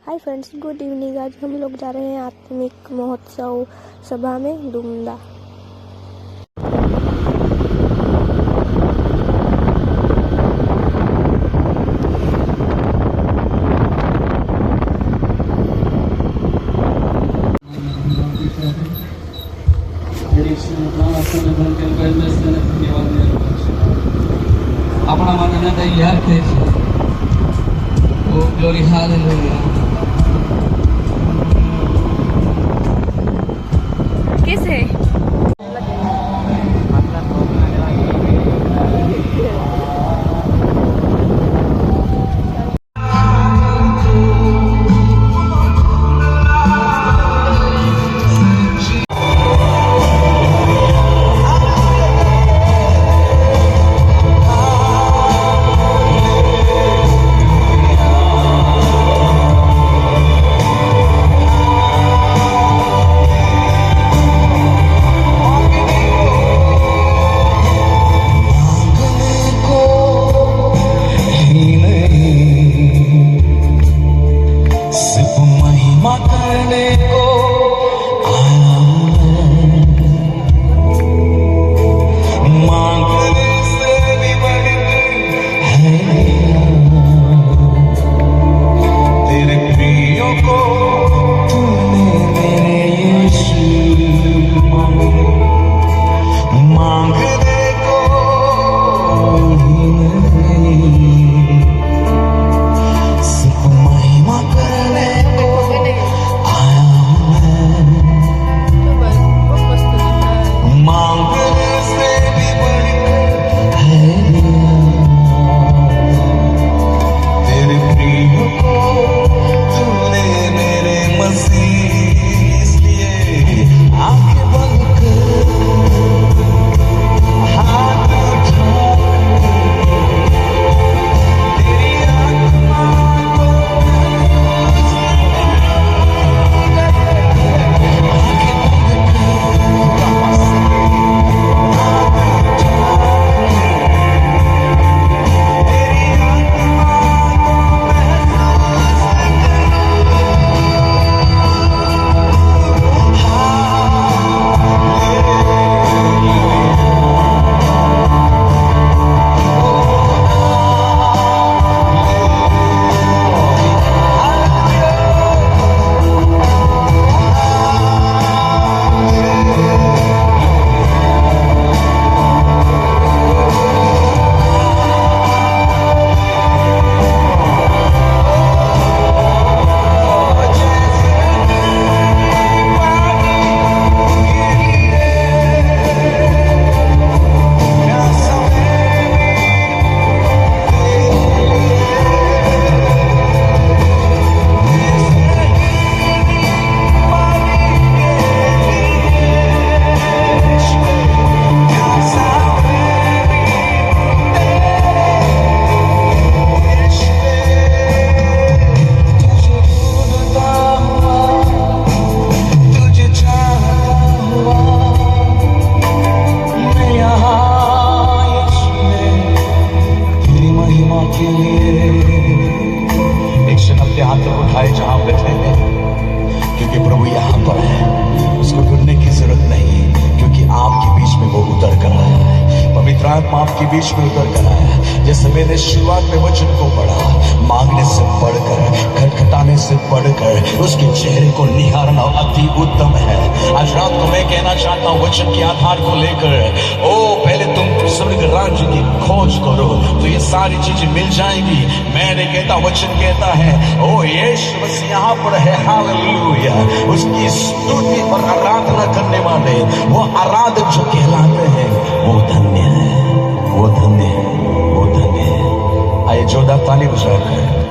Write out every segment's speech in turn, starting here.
Hi friends, good evening. आज हम लोग जा रहे हैं आत्मिक महोत्सव सभा में डुमदा। આપણા માટે તૈયાર થઈ છે. ઓ ગ્લોરી, હાલેલુયા. कैसे आत्मा आपके बीच में उतर कर आया। जैसे मैंने शुरुआत में वचन को पढ़ा, मांगने से बढ़कर, खटखटाने से बढ़कर उसके चेहरे को निहारना अति उत्तम है। आज रात को मैं कहना चाहता हूँ वचन के आधार को लेकर, ओ पहले तुम स्वर्ग राज्य की खोज करो तो ये सारी चीजें मिल जाएंगी। मैं नहीं कहता, वचन कहता है। ओ यीशु मसीह यहाँ पर है, हालेलुया। उसकी स्तुति और आराधना करने वाले, वो आराधक जो कहलाते हैं, वो धन्य है, वो धन्य है, वो धन्य है। आइए जोरदार ताली बजाकर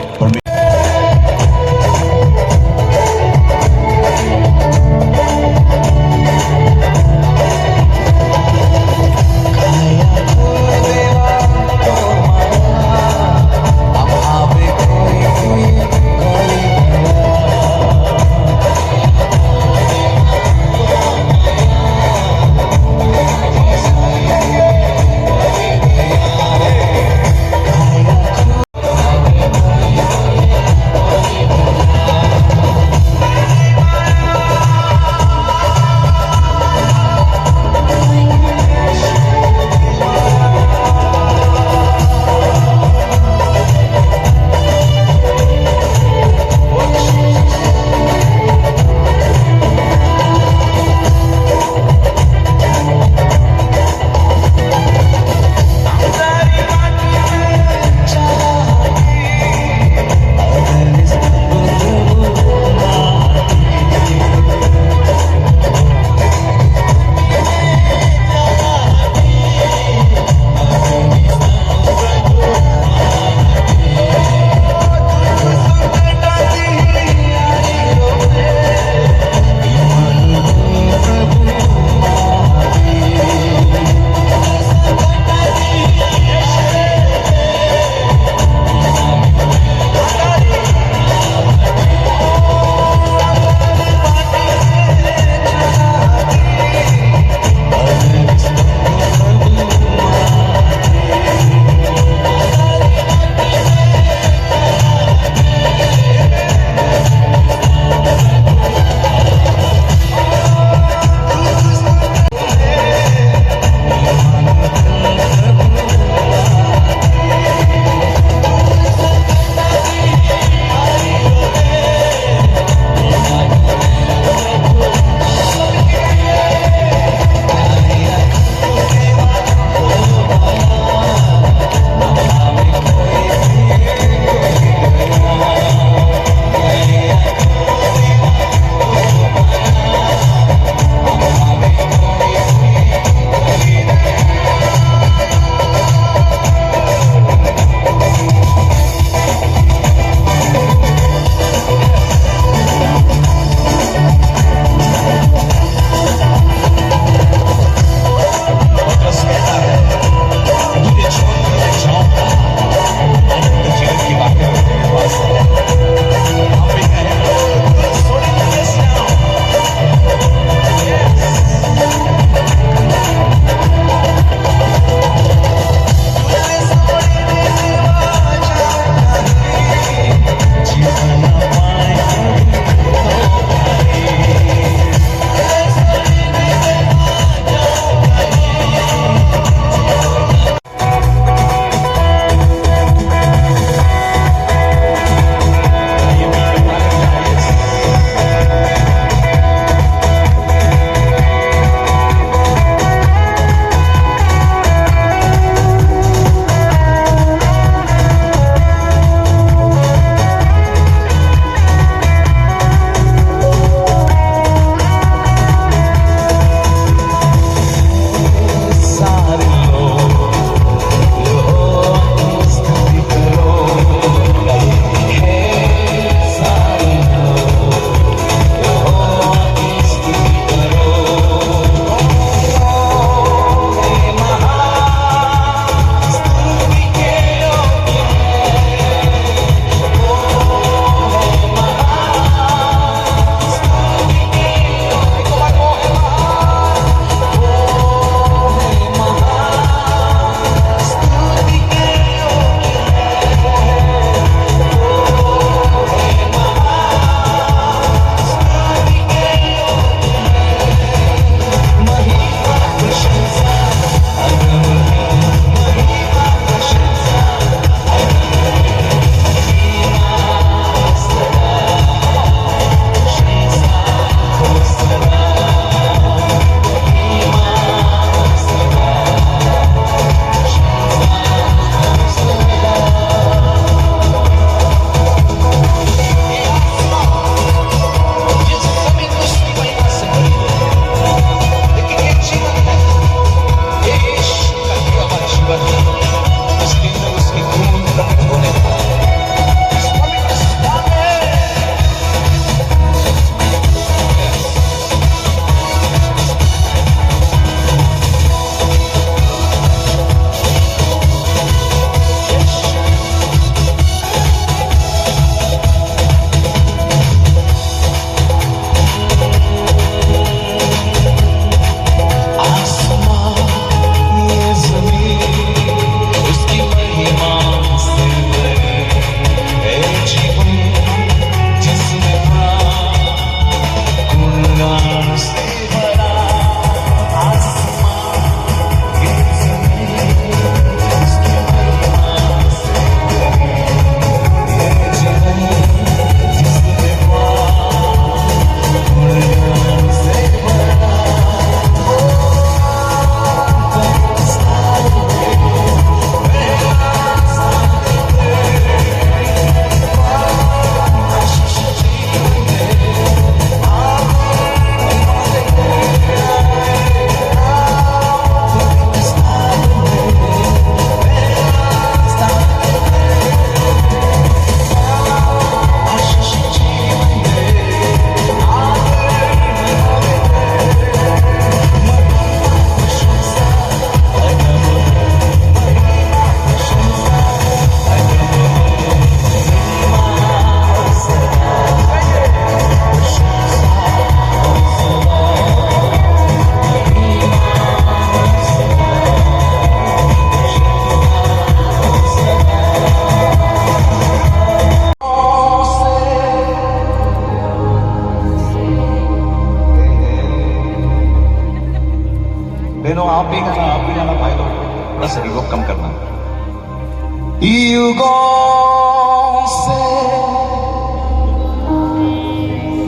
युगों से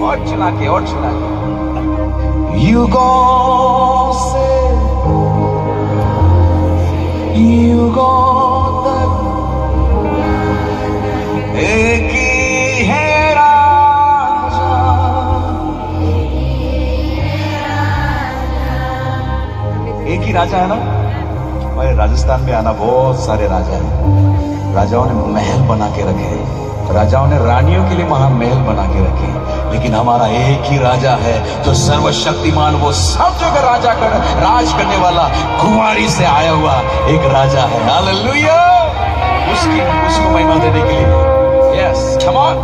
और चला के युगों से युगों तक एक ही है राजा, एक ही राजा है ना। हमारे राजस्थान में आना बहुत सारे राजा हैं। राजाओं ने महल बना के रखे, राजाओं ने रानियों के लिए महल बना के रखे, लेकिन हमारा एक ही राजा है जो सर्वशक्तिमान, वो सब जगह राज करने वाला, कुंवारी से आया हुआ एक राजा है। हालेलुया, उसको महिमा देने के लिए यस कम ऑन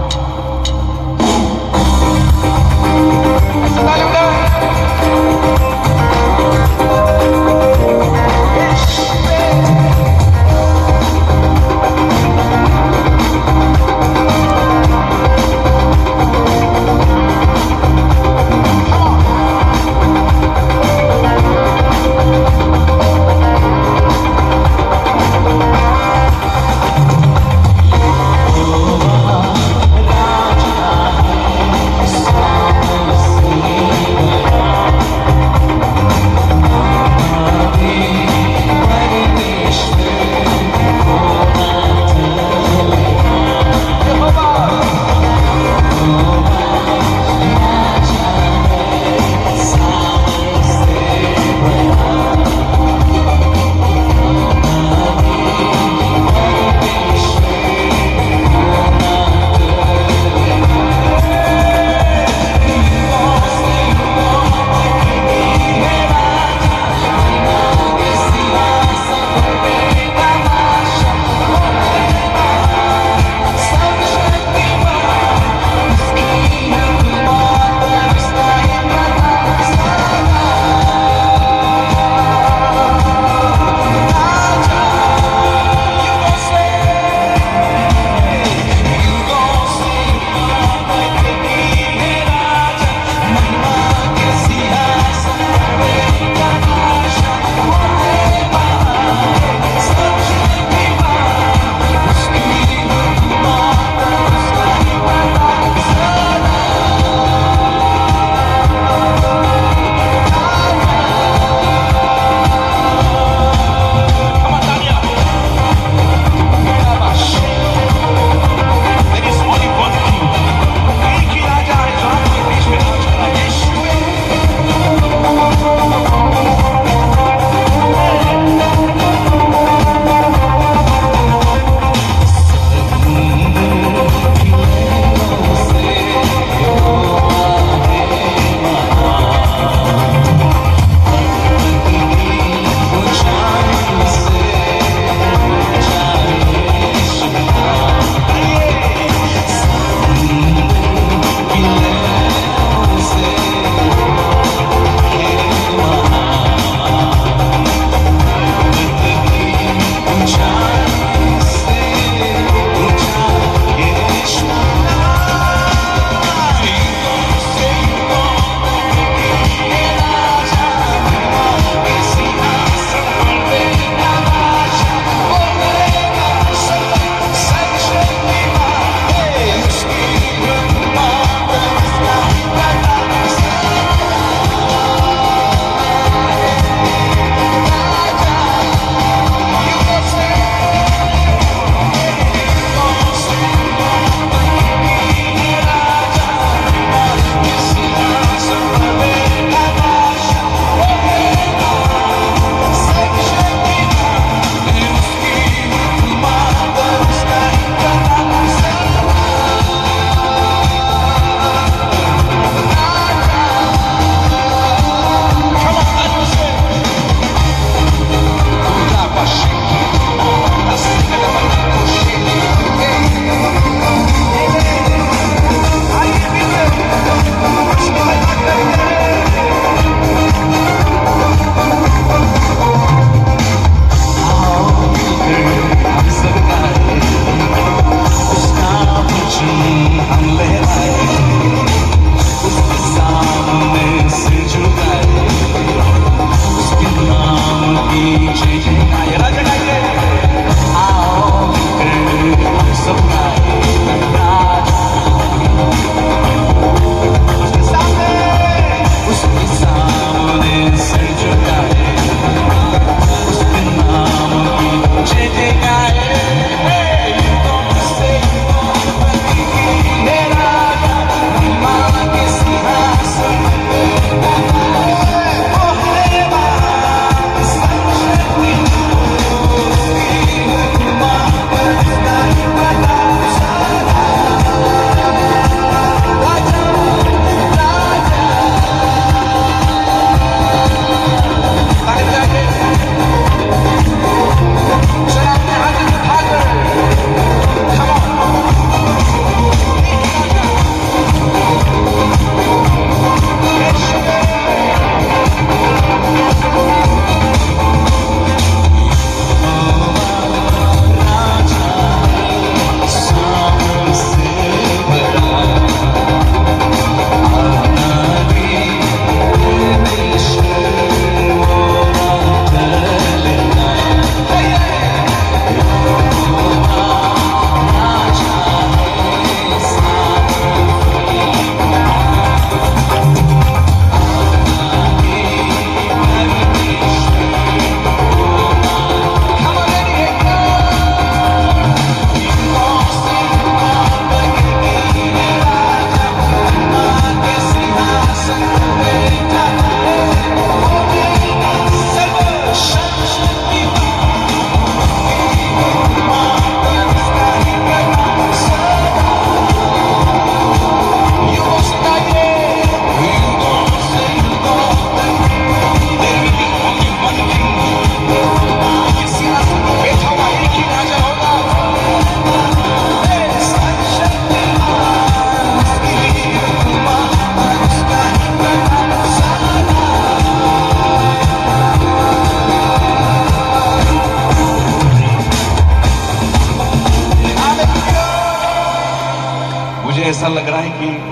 की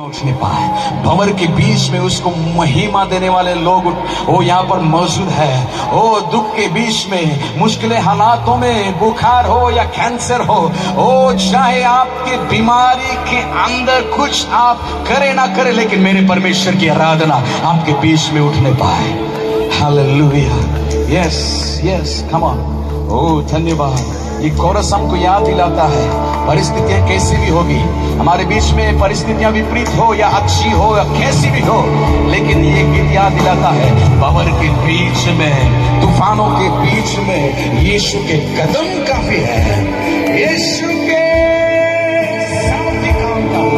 उठने पाए। भंवर के बीच में उसको महिमा देने वाले लोग वो यहाँ पर मौजूद है। ओ दुख के बीच में, मुश्किल हालातों में, बुखार हो या कैंसर हो, ओ चाहे आपके बीमारी के अंदर कुछ आप करे ना करे, लेकिन मेरे परमेश्वर की आराधना आपके बीच में उठने पाए। Hallelujah. Yes yes, come on. ओ धन्यवाद। ये कोरस हमको याद दिलाता है परिस्थितियां कैसी भी होगी, हमारे बीच में परिस्थितियां विपरीत हो या अच्छी हो या कैसी भी हो, लेकिन ये गीत याद दिलाता है भंवर के बीच में, तूफानों के बीच में यीशु के कदम काफी है। यीशु के साथ ही काम का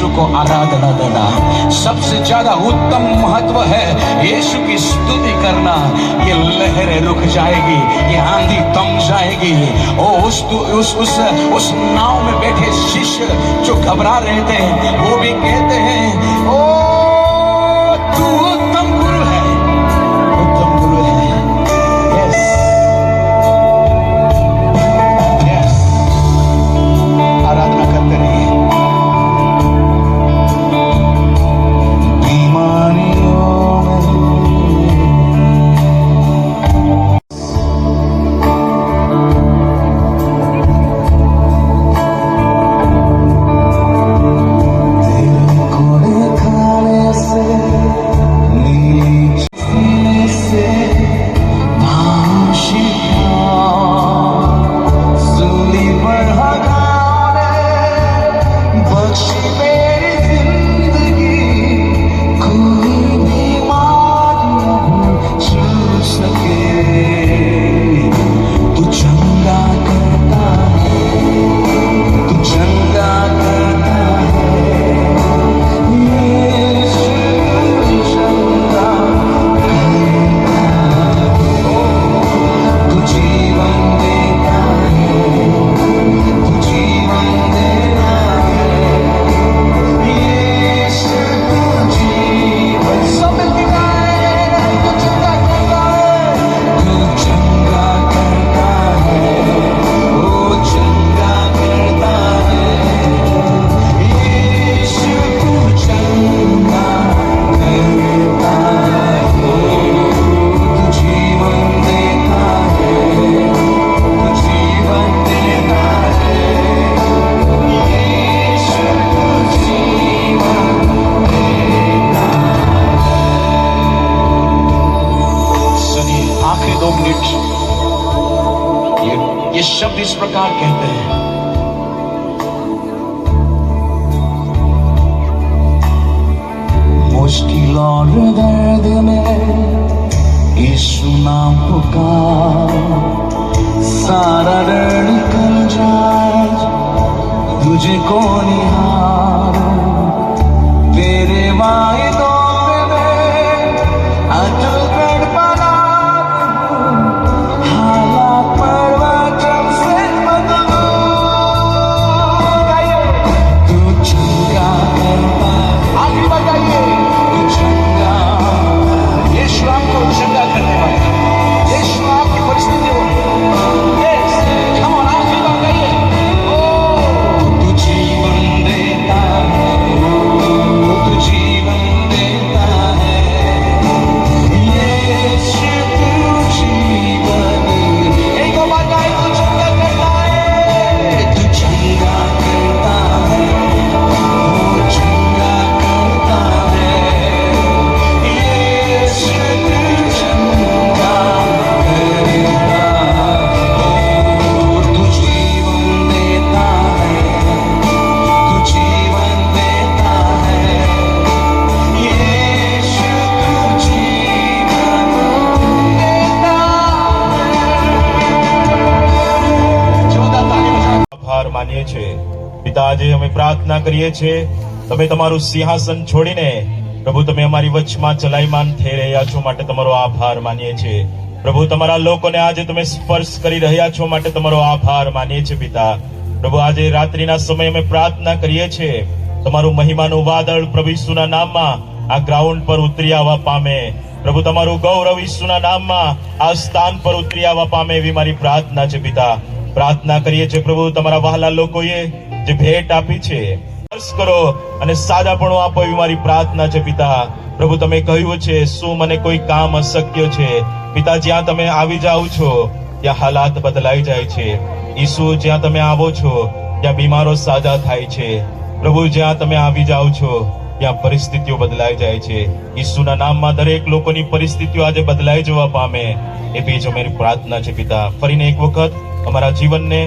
यीशु को आराधना देना। सबसे ज्यादा उत्तम महत्व है यीशु की स्तुति करना। ये लहरें रुक जाएगी, ये आंधी थम जाएगी। उस नाव में बैठे शिष्य जो घबरा रहे थे वो भी कहते हैं, ओ तू उत्तम गुरु है, उत्तम गुरु है। यस यस, आराधना करते रहिए। ये शब्द इस प्रकार कहते हैं, मुश्किल और दर्द में यीशु नाम पुकार, सारा डर निकल जाए तुझे को निहार। तेरे वायदों पे मैं अटल कर पाना, हालात परिवर्तन से बदलूं। तू चंगा करता, आगे बताइए, तू चंगा। यीशु आपको चंगा करने वाला, यीशु आपकी परिस्थिति को, यस, कम ऑन, आगे बताइए। ओ तू जीवन देता है, तू जीवन देता है, यीशु तू जीवन। एक और बात है, तू चंगा करता है, तू चंगा करता है, तू चंगा करता है, यीशु तू चंगा करता है। तू जीवन देता है, तू जीवन देता है, यीशु तू जीवन देता है। जोरदार ताली बजाओ। આભાર માનીએ છીએ પિતા, આજે અમે પ્રાર્થના કરીએ છીએ તમે તમારું સિંહાસન છોડીને પ્રભુ તમે અમારી વચમાં ચલાયમાન થઈ રહ્યા છો માટે તમારો આભાર માનીએ છીએ પ્રભુ। તમારા લોકોને આજે તમે સ્પર્શ કરી રહ્યા છો માટે તમારો આભાર માનીએ છીએ પિતા। પ્રભુ આજે રાત્રિના સમયે અમે પ્રાર્થના કરીએ છીએ તમારું મહિમાનું વાદળ પ્રભુ ઈસુના નામમાં આ ગ્રાઉન્ડ પર ઉતરી આવવા પામે પ્રભુ। તમારું ગૌરવ ઈસુના નામમાં આ સ્થાન પર ઉતરી આવવા પામે એવી મારી પ્રાર્થના છે પિતા। પ્રાર્થના કરીએ છીએ પ્રભુ તમારા વહાલા લોકોએ જે ભેટ આપી છે સ્પર્શ કરો અને સાદાપણું આપો એવી મારી પ્રાર્થના છે પિતા। પ્રભુ તમે કહ્યું છે શું મને કોઈ કામ અશક્ય છે પિતા। જ્યાં તમે આવી જાઓ છો ત્યાં હાલાત બદલાઈ જાય છે ઈસુ। જ્યાં તમે આવો છો ત્યાં બીમારો સાજા થાય છે પ્રભુ। જ્યાં તમે આવી જાઓ છો ત્યાં પરિસ્થિતિઓ બદલાઈ જાય છે ઈસુના નામમાં દરેક લોકોની પરિસ્થિતિઓ આજે બદલાઈ જવા પામે એવી જ અમારી પ્રાર્થના છે પિતા। ફરીને એક વખત અમારા જીવનને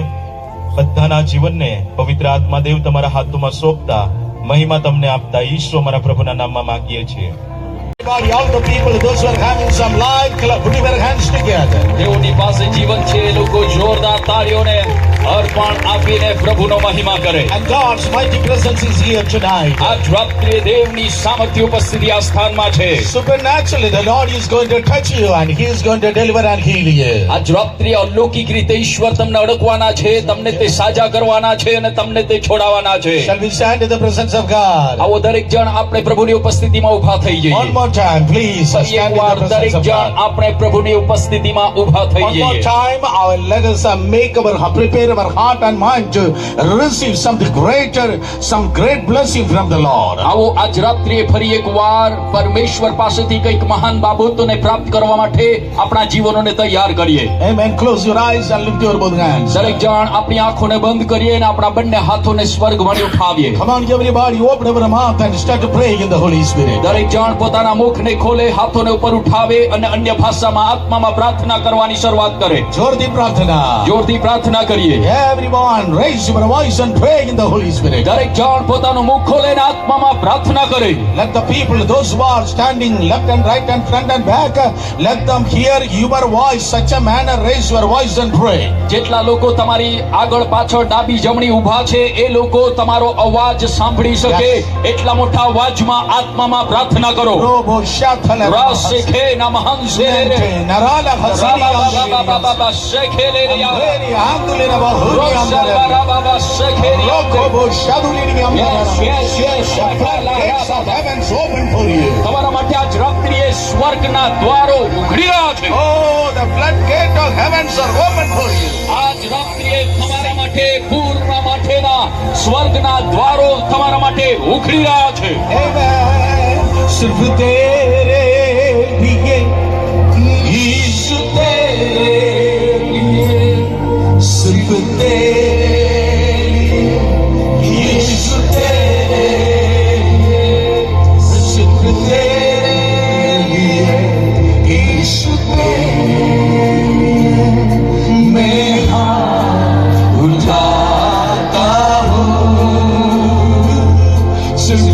બધાના જીવનને પવિત્ર આત્મા દેવ તમારા હાથોમાં સોંપતા મહિમા તમને આપતા ઈશ્વર અમારા પ્રભુના નામમાં માંગીએ છીએ। Everybody, all the people, those who are having some life, put your hands together. તેઓની પાસે જીવન છે, લોકો જોરદાર તાળીઓને અર્પણ આપીને પ્રભુનો મહિમા કરે. And God's mighty presence is here tonight. આજ રાત્રે દેવની સામર્થ્ય ઉપસ્થિતિ આ સ્થાનમાં છે. Supernaturally, the Lord is going to touch you and He is going to deliver and heal you. આજ રાત્રે અલૌકિક રીતે ઈશ્વર તમને અડકવાના છે, તમને તે સાજા કરવાના છે અને તમને તે છોડાવવાના છે. Shall we stand in the presence of God? આવો દરેક જણ આપણે પ્રભુની ઉપસ્થિતિમાં ઊભા થઈ જઈએ. One more time, please. ફરી Stand in એકવાર the presence દરેક of જણ God. આપણે પ્રભુની ઉપસ્થિતિમાં ઊભા થઈ One more જઈએ. time, let us prepare our heart and mind to receive something greater, some great blessing from the Lord. આવો આજ રાત્રે ફરી એકવાર પરમેશ્વર પાસેથી કંઈક મહાન બાબતોને પ્રાપ્ત કરવા માટે આપણા જીવનોને તૈયાર કરીએ. Amen. Close your eyes and lift your both hands. દરેક જણ આપણી આંખોને બંધ કરીએ અને આપણા બંને હાથોને સ્વર્ગ વળી ઉઠાવીએ. Come on, everybody, open our mouth and start to pray in the Holy Spirit. દરેક જણ પોતાના મુખને ખોલે, હાથોને ઉપર ઉઠાવે અને અન્ય ભાષામાં આત્મામાં પ્રાર્થના કરવાની શરૂઆત કરે. Jordi Pratana. જોરથી પ્રાર્થના કરીએ. Everyone, raise your voice and pray in the Holy Spirit. દરેક જણ પોતાનું મુખ ખોલે અને આત્મામાં પ્રાર્થના કરે. Let the people, those who are standing left and right and front and back, let them hear your voice. Such a manner, raise your voice and pray. જેટલા લોકો તમારી આગળ પાછળ ડાબી જમણી ઊભા છે એ લોકો તમારો અવાજ સાંભળી શકે એટલા મોટા અવાજમાં આત્મામાં પ્રાર્થના કરો. Robo Shatala. રાસેખે નમહંસે રે. Narala Hasini. બાબા શેખેલે રે. Andreri Andulina Bahuri રોસા Andreri. Baba શેખેલે. Robo Shadulini Andreri. Yes, yes, The floodgates of heavens open for you. તમારા માટે આજ રાત્રિએ સ્વર્ગના દ્વારો ઉઘડી રહ્યા છે. Oh, the floodgate of heavens are open for you. આજ રાત્રિએ તમારા માટે પૂર્ણ માટેના સ્વર્ગના દ્વારો તમારા માટે ઉઘડી રહ્યા છે. Amen. सिर्फ तेरे लिए, यीशु तेरे लिए, सिर्फ तेरे लिए, यीशु तेरे लिए, सिर्फ तेरे लिए, यीशु तेरे लिए, मैं हाथ उठाता हूँ, सिर्फ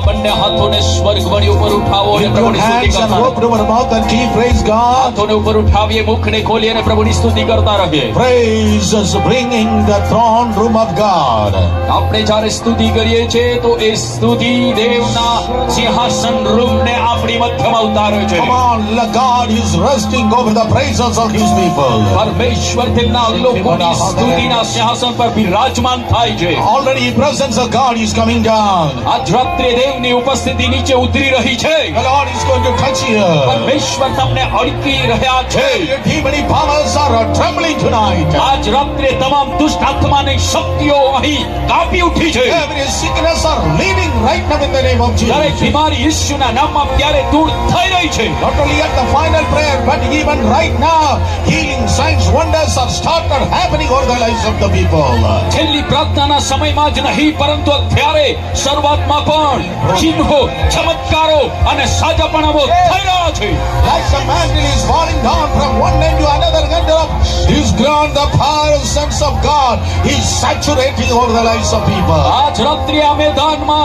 બંને હાથોને સ્વર્ગ વળી ઉપર ઉઠાવો અને Lift your પ્રભુની સ્તુતિ hands and કરતા open our mouth and keep praise God. હાથોને ઉપર ઉઠાવીએ, મુખને ખોલી અને પ્રભુની સ્તુતિ કરતા રહીએ. Praise is bringing the throne room of God. આપણે જ્યારે સ્તુતિ કરીએ છીએ તો એ સ્તુતિ દેવના સિંહાસન રૂમને આપણી મધ્યમાં ઉતારે છે. Come on, God is resting over the praises of His people. પરમેશ્વર તેમના લોકોની સ્તુતિના સિંહાસન પર બિરાજમાન થાય છે. Already the presence of God is coming down. આજ રાત્રે દેવની ઉપસ્થિતિ નીચે ઉતરી રહી છે. The Lord is going to touch you. પરમેશ્વર તમને અડકી રહ્યા છે. Your demonic powers are trembling tonight. આજ રાત્રે તમામ દુષ્ટ આત્માની શક્તિઓ અહીં કાપી ઉઠી છે. Every sickness are leaving right now in the name of દરેક Jesus. બીમારી ઈસુના નામમાં ત્યારે એ દૂર થઈ રહી છે. Not only at the final prayer, but even right now, healing signs, wonders are started happening over the lives of the people. છેલ્લી પ્રાર્થનાના સમયમાં જ નહીં, પરંતુ અત્યારે શરૂઆતમાં પણ ચિહ્નો, ચમત્કારો અને સાજાપણાઓ થઈ રહ્યા છે. Like the mantle is falling down from one end to another end of His ground, the power of sons of God is saturating over the lives of people. આજ રાત્રે આ મેદાનમાં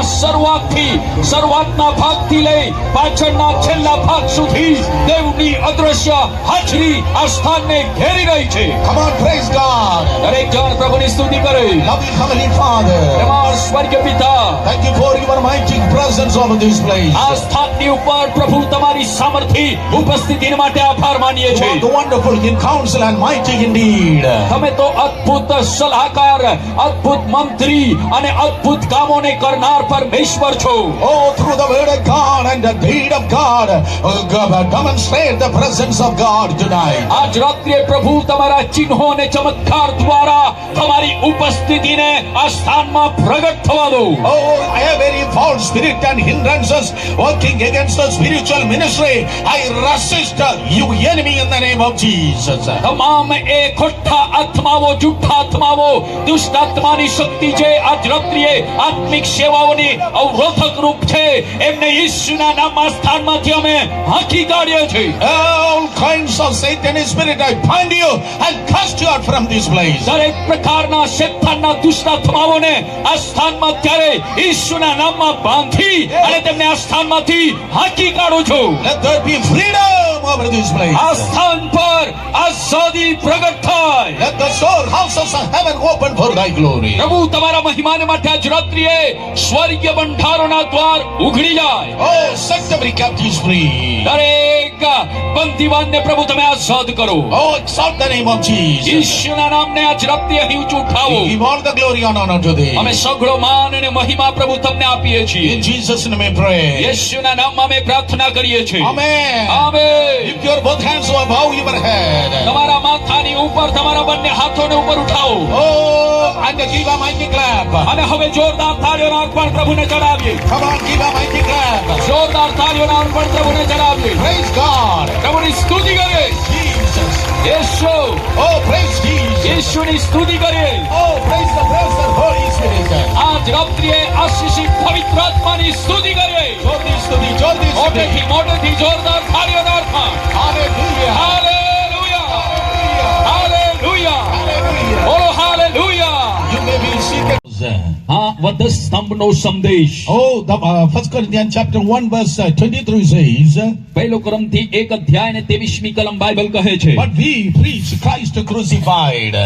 શરૂઆતના ભાગથી લઈ પાછળના છેલ્લા ભાગ સુધી દેવની અદ્રશ્ય હાજરી આ સ્થાનને ઘેરી રહી છે. Come on, praise God. દરેક જણ પ્રભુની સ્તુતિ કરે. Loving Heavenly Father, અમારા સ્વર્ગીય પિતા, thank you for your mighty presence over this place. આ સ્થાનની ઉપર પ્રભુ તમારી સામર્થ્ય ઉપસ્થિતિ માટે આભાર માનીએ You છીએ. are the wonderful in counsel and mighty indeed. તમે તો અદ્ભુત સલાહકાર, અદ્ભુત મંત્રી અને અદ્ભુત કામોને કરનાર પરમેશ્વર છો. Oh, through the word of God and the deed of God, demonstrate the presence of God tonight. આજ રાત્રે પ્રભુ તમારા ચિહ્નો અને ચમત્કાર દ્વારા તમારી ઉપસ્થિતિને આ સ્થાનમાં પ્રગટ થવા દો. Oh, every false spirit and hindrances working against the spiritual ministry, I resist you enemy in the name of Jesus. તમામ એ ખોટા આત્માઓ, જૂઠા આત્માઓ, દુષ્ટ આત્માની શક્તિ જે આજ રાત્રિએ આત્મિક સેવાઓની અવરોધક રૂપ છે, એમને ઈસુના નામમાં સ્થાનમાંથી અમે હાંકી કાઢીએ છીએ. All kinds of satanic spirit, I bind you and cast you out from this place. દરેક પ્રકારના શૈતાનના દુષ્ટ આત્માઓને આ સ્થાનમાં ત્યારે ઈસુના નામમાં બાંધી અને તેમને આ સ્થાનમાંથી હાંકી કાઢું છું. Let there be freedom over this place. આ સ્થાન પર આઝાદી પ્રગટ થાય. Let the storehouses of heaven open for thy glory. પ્રભુ તમારા મહિમાને માટે આજ રાત્રિએ સ્વર્ગીય ભંડારોના દ્વાર ઉઘડી જાય. Oh, set every captive free. દરેક બંદીવાનને પ્રભુ તમે આઝાદ કરો. Oh, exalt the name of Jesus. ઈશ્વરના નામને આજ રાત્રિએ અહીં ઊંચું ઉઠાવો. Give all the glory and honor to thee. અમે સઘળો માન અને મહિમા પ્રભુ તમને આપીએ છીએ. In Jesus' name we pray. યેશુના નામમાં અમે પ્રાર્થના કરીએ છીએ. Amen. Amen. Lift your both hands above your head. તમારા માથાની ઉપર તમારા બંને હાથોને ઉપર ઉઠાવો. Oh, and give a mighty clap. અને હવે જોરદાર તાળીઓના અર્પણ પ્રભુને ચડાવીએ. Come on, give a mighty clap. જોરદાર તાળીઓના અર્પણ પ્રભુને ચડાવીએ. Praise God. પ્રભુની સ્તુતિ કરીએ. Jesus. Yeshu. Oh, praise Jesus. યેશુની સ્તુતિ કરીએ. Oh, praise the Holy Spirit. આજ રાત્રિએ આશીષિત પવિત્ર આત્માની સ્તુતિ કરીએ. Jordi study. મોટેથી મોટેથી જોરદાર તાળીઓના અર્પણ. Hallelujah. હાલેલુયા. હાલેલુયા. Hallelujah. બોલો hallelujah. You may be seated. હા, વધસ્તંભનો સંદેશ. Oh, the 1 Corinthians chapter 1 verse 23 says, પહેલો કોરિન્થી 1 અધ્યાય અને 23મી કલમ બાઇબલ કહે છે. but we preach Christ crucified.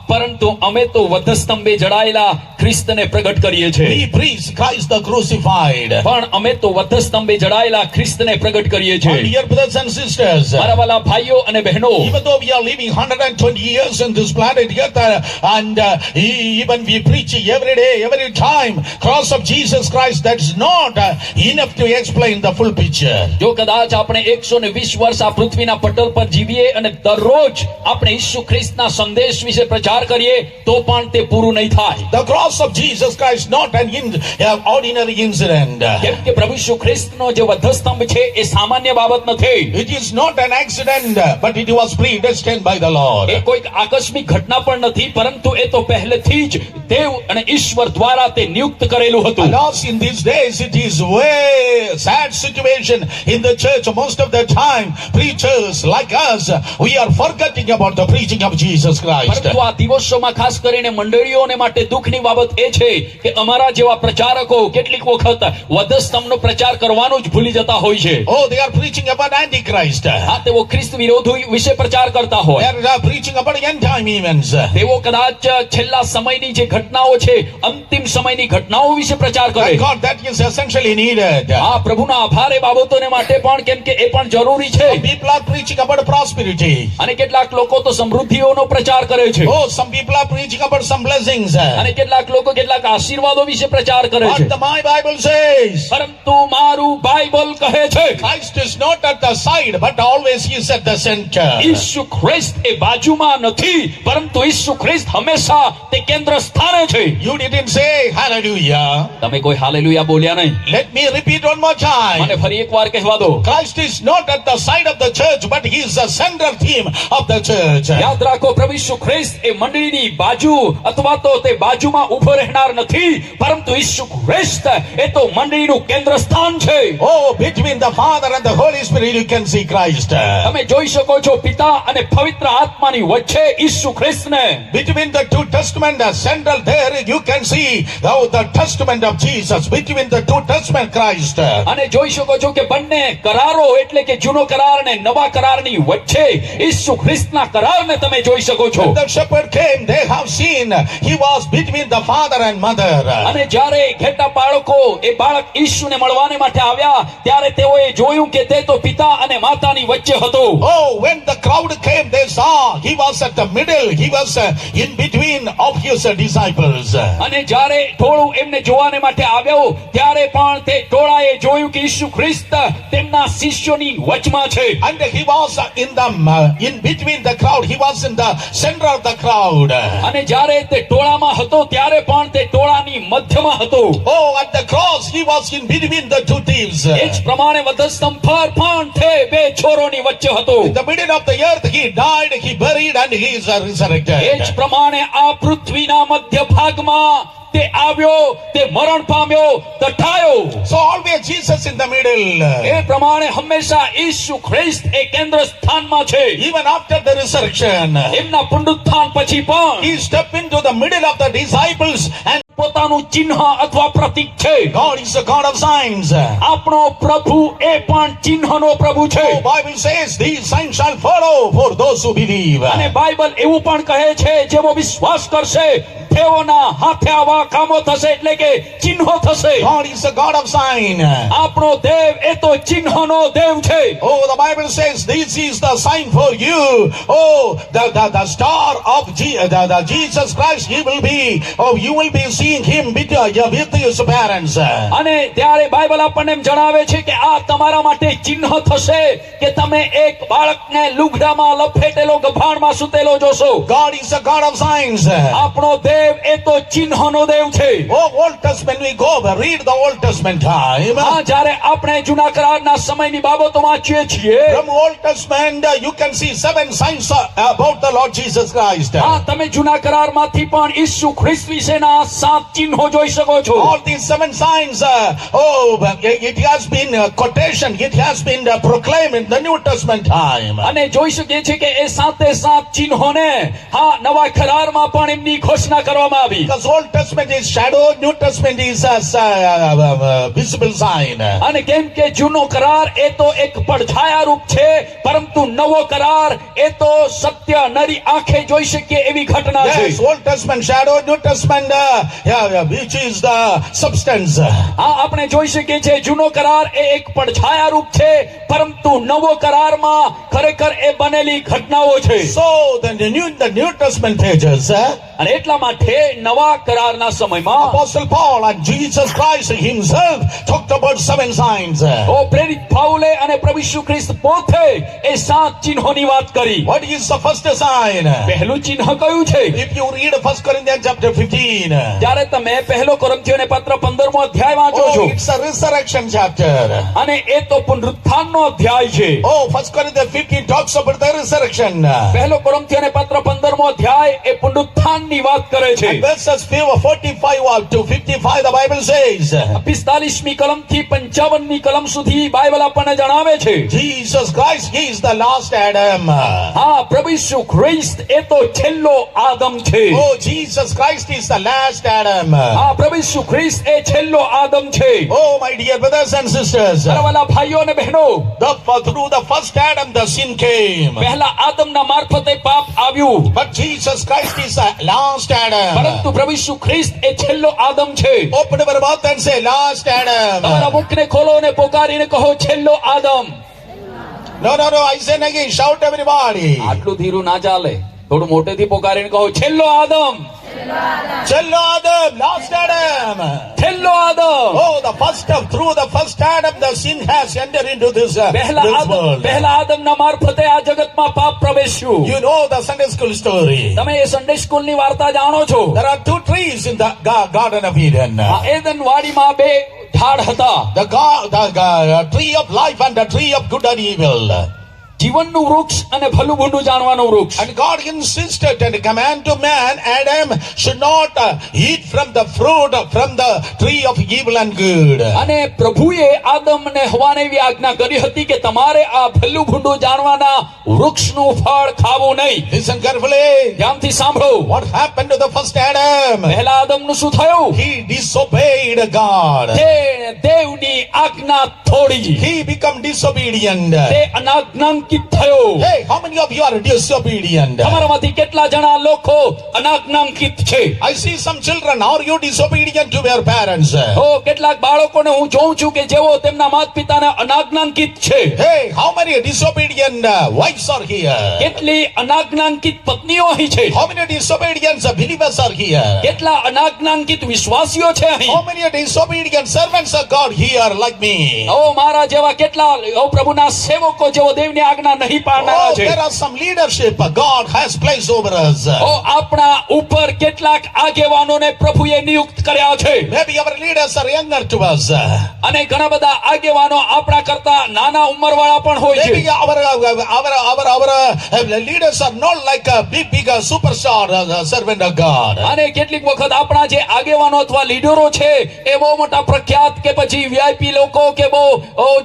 પરંતુ અમે તો વધસ્તંભે જડાયેલા ખ્રિસ્તને પ્રગટ કરીએ છીએ. We preach Christ the crucified. પણ અમે તો વધસ્તંભે જડાયેલા ખ્રિસ્તને પ્રગટ કરીએ My છીએ. dear brothers and sisters, મારા વાલા ભાઈઓ અને બહેનો, even though we are living 120 years in this planet Earth, and even we preach every day, every time, cross of Jesus Christ, that's not enough to explain the full picture. જો કદાચ આપણે 120 વર્ષ આ પૃથ્વીના પટલ પર જીવીએ અને દરરોજ આપણે ઈસુ ખ્રિસ્તના સંદેશ વિશે પ્રચાર કરીએ તો પણ તે પૂરું નહીં થાય. The cross of Jesus Christ, not an ordinary incident. કેમ કે પ્રભુ ઈસુ ખ્રિસ્તનો જે વધસ્તંભ છે એ સામાન્ય બાબત નથી. It is not an accident, but it was predestined by the Lord. એ કોઈક આકસ્મિક ઘટના પણ નથી, પરંતુ એ તો પહેલેથી જ દેવ અને ઈશ્વર દ્વારા તે નિયુક્ત કરેલું હતું. Alas, in these days, it is way sad situation in the church. Most of the time, preachers like us, we are forgetting about the preaching of Jesus Christ. પરંતુ આ દિવસોમાં ખાસ કરીને મંડળીઓને માટે દુઃખની બાબત એ છે કે અમારા જેવા પ્રચારકો કેટલીક વખત વધસ્તંભનો પ્રચાર કરવાનું જ ભૂલી જતા હોય છે. Oh, they are preaching about Antichrist. હા, તેઓ ખ્રિસ્ત વિરોધી વિશે પ્રચાર કરતા They હોય. are preaching about end time events. તેઓ કદાચ છેલ્લા સમયની જે ઘટનાઓ છે, અંતિમ સમયની ઘટનાઓ વિશે પ્રચાર કરે. Thank God, that is essentially needed. આ પ્રભુના આભાર એ બાબતોને માટે પણ, કેમ કે એ પણ જરૂરી છે. Some people are preaching about prosperity. અને કેટલાક લોકો તો સમૃદ્ધિઓનો પ્રચાર કરે છે. Oh, some people are preaching about some blessings. અને કેટલાક લોકો કેટલાક આશીર્વાદો વિશે પ્રચાર કરે છે. But my Bible says, પરંતુ મારું બાઇબલ કહે છે Christ is not at the side, but always he is at the center. ઈસુ ખ્રિસ્ત એ બાજુમાં નથી, પરંતુ ઈસુ ખ્રિસ્ત હંમેશા તે કેન્દ્ર સ્થાને છે. You didn't say hallelujah. તમે કોઈ હાલેલુયા બોલ્યા નહીં. Let me repeat one more time. મને ફરી એકવાર કહેવા દો. Christ is not at the side of the church, but he is the central theme of the church. યાદ રાખો, પ્રભુ ઈસુ ખ્રિસ્ત એ મંડળીની બાજુ અથવા તો તે બાજુમાં ઊભો રહેનાર નથી, પરંતુ ઈસુ ખ્રિસ્ત એ તો મંડળીનું કેન્દ્ર સ્થાન છે. Oh, between the Father and the Holy Spirit you can see Christ. તમે જોઈ શકો છો પિતા અને પવિત્ર આત્માની વચ્ચે ઈસુ ખ્રિસ્તને. Between the two testament, the central there you can see the testament of Jesus. Between the two testament, Christ. અને જોઈ શકો છો કે બંને કરારો એટલે કે જૂનો કરાર અને નવા કરારની વચ્ચે ઈસુ ખ્રિસ્તના કરારને તમે જોઈ શકો છો. When the shepherd came, they have seen he was between the father and mother. અને જ્યારે ઘેટા બાળકો એ બાળક ઈસુને મળવાને માટે આવ્યા ત્યારે તેઓએ જોયું કે તે તો પિતા અને માતાની વચ્ચે હતો. Oh, when the crowd came, they saw he was at the middle. He was in between of his disciples. અને જ્યારે ટોળું એમને જોવાને માટે આવ્યો ત્યારે પણ તે ટોળાએ જોયું કે ઈસુ ખ્રિસ્ત તેમના શિષ્યોની વચમાં છે. And he was in between the crowd. He was in the center of the crowd. અને જ્યારે તે ટોળામાં હતો ત્યારે પણ તે ટોળાની મધ્યમાં હતો. Oh, at the cross he was in between the two thieves. એ જ પ્રમાણે વધસ્તંભ પર પણ તે બે છોરોની વચ્ચે હતો. In the middle of the earth he died, he buried, and he is resurrected. એ જ પ્રમાણે આ પૃથ્વીના મધ્ય ભાગમાં તે આવ્યો, તે મરણ પામ્યો, દટાયો. So always Jesus in the middle. એ પ્રમાણે હંમેશા ઈસુ ખ્રિસ્ત એ કેન્દ્ર સ્થાનમાં છે. Even after the resurrection, એમના પુનરુત્થાન પછી પણ he stepped into the middle of the disciples, and પોતાનું ચિહ્ન અથવા પ્રતીક છે. God is a God of signs. આપણો પ્રભુ એ પણ ચિહ્નનો પ્રભુ છે. The Bible says these signs shall follow for those who believe. અને બાઇબલ એવું પણ કહે છે જેવો વિશ્વાસ કરશે તેઓના હાથે આવા કામો થશે, એટલે કે ચિહ્નો થશે. God is a God of sign. આપણો દેવ એ તો ચિહ્નનો દેવ છે. Oh, the Bible says this is the sign for you. Oh, the star of Jesus Christ, he will be. Oh, you will be seeing him with his parents. અને ત્યારે Bible આપણને એમ જણાવે છે કે આ તમારા માટે ચિહ્ન થશે કે તમે એક બાળકને લુગડામાં લપેટેલો ગભાણમાં સૂતેલો જોશો. God is a God of signs. આપણો દેવ એ તો ચિહ્નનો દેવ છે. Oh, Old Testament we go, read the Old Testament time. હા, જ્યારે આપણે જૂના કરારના સમયની બાબતો વાંચીએ છીએ, From Old Testament you can see 7 signs about the Lord Jesus Christ. હા, તમે જૂના કરારમાંથી પણ ઈસુ ખ્રિસ્ત વિશેના 7 ચિહ્નો જોઈ શકો છો. All these 7 signs, it has been quotation, it has been proclaimed in the New Testament time. અને જોઈ શકીએ છીએ કે એ 7 ચિહ્નોને હા નવા કરારમાં પણ એમની ઘોષણા કરવામાં આવી. Because Old Testament is shadow, New Testament is a visible sign. અને કેમ કે જૂનો કરાર એ તો એક પડછાયા રૂપ છે, પરંતુ નવો કરાર એ તો સત્ય નરી આંખે જોઈ શકીએ એવી ઘટના છે. Yes, Old Testament shadow, New Testament which is the substance. હા, આપણે જોઈ શકીએ છીએ જૂનો કરાર એ એક પડછાયા રૂપ છે, પરંતુ નવો કરારમાં ખરેખર એ બનેલી ઘટનાઓ છે. So the New Testament pages, અને એટલા માટે નવા કરારના સમયમાં Apostle Paul and Jesus Christ himself talked about 7 signs. ઓ પ્રેરિત પાઉલે અને પ્રભુ ઈસુ ખ્રિસ્ત પોતે એ 7 ચિહ્નોની વાત કરી. What is the first sign? પહેલું ચિહ્ન કયું છે? If you read 1 Corinthians chapter 15, જ્યારે તમે પહેલો કોરિન્થીઓને પત્ર 15મો અધ્યાય વાંચો છો, it's a resurrection chapter. અને એ તો પુનરુત્થાનનો અધ્યાય છે. Oh, 1 Corinthians 15 talks about the resurrection. પહેલો કોરિન્થીઓને પત્ર 15મો અધ્યાય એ પુનરુત્થાનની વાત કરે છે. And verses 45 to 55 the Bible says, 45મી કલમથી 55મી કલમ સુધી બાઇબલ આપણને જણાવે છે Jesus Christ, he is the last Adam. હા, પ્રભુ ઈસુ ખ્રિસ્ત એ તો છેલ્લો આદમ છે. Oh, Jesus Christ is the last Adam. હા, પ્રભુ ઈસુ ખ્રિસ્ત એ છેલ્લો આદમ છે. Oh, my dear brothers and sisters, મારા વાલા ભાઈઓ અને બહેનો, through the first Adam the sin came. પહેલા આદમના મારફતે પાપ આવ્યું, But Jesus Christ is the last Adam. પરંતુ પ્રભુ ઈસુ ખ્રિસ્ત એ છેલ્લો આદમ છે. Open your mouth and say, last તમારા Adam. મુખને ખોલો અને પોકારીને કહો, છેલ્લો Adam. No, I say again, shout everybody. આટલું ધીરું ના ચાલે, થોડું મોટેથી પોકારીને કહો, છેલ્લો Adam. Chelo Adam, last Adam. છેલ્લો Adam. Oh, the first of, through the first Adam, the sin has entered into this પહેલા world. આદમના મારફતે આ જગતમાં પાપ પ્રવેશ્યું. You know the Sunday school story. તમે એ સન્ડે સ્કૂલની વાર્તા જાણો છો. There are two trees in the Garden of Eden. આ એદન વાડીમાં બે ઝાડ હતા. The tree of life and the tree of good and evil. જીવનનું વૃક્ષ અને ભલું ભૂંડું જાણવાનું વૃક્ષ. And God insisted and commanded to man, Adam should not eat from the fruit from the tree of evil and good. અને પ્રભુએ આદમ અને હવાને એવી આજ્ઞા કરી હતી કે તમારે આ ભલું ભૂંડું જાણવાના વૃક્ષનું ફળ ખાવું નહીં. Listen carefully. ધ્યાનથી સાંભળો. What happened to the first Adam? પહેલા આદમનું શું થયું? He disobeyed God. તે દેવની આજ્ઞા તોડી. He became disobedient. તે અનાજ્ઞાંકિત થયો. Hey, how many of you are disobedient? તમારામાંથી કેટલા જણા લોકો અનાજ્ઞાંકિત છે? I see some children. Are you disobedient to their parents? તો કેટલાક બાળકોને હું જોઉં છું કે જેઓ તેમના માતા પિતાને અનાજ્ઞાંકિત છે. Hey, how many disobedient wives are here? કેટલી અનાજ્ઞાંકિત પત્નીઓ અહીં છે? How many disobedient believers are here? કેટલા અનાજ્ઞાંકિત વિશ્વાસીઓ છે અહીં? How many disobedient servants of God here like me? ઓ મારા જેવા કેટલા પ્રભુના સેવકો જેઓ દેવની આજ્ઞા નહીં પાળનારા Oh, છે. there are some leadership God has placed over us. ઓ આપણા ઉપર કેટલાક આગેવાનોને પ્રભુએ નિયુક્ત કર્યા છે. Maybe our leaders are younger to us. અને ઘણા બધા આગેવાનો આપણા કરતા નાના ઉંમરવાળા પણ હોય Maybe છે. our leaders are not like a big superstar servant of God. અને કેટલીક વખત આપણા જે આગેવાનો અથવા લીડરો છે એ બહુ મોટા પ્રખ્યાત કે પછી વીઆઈપી લોકો કે બહુ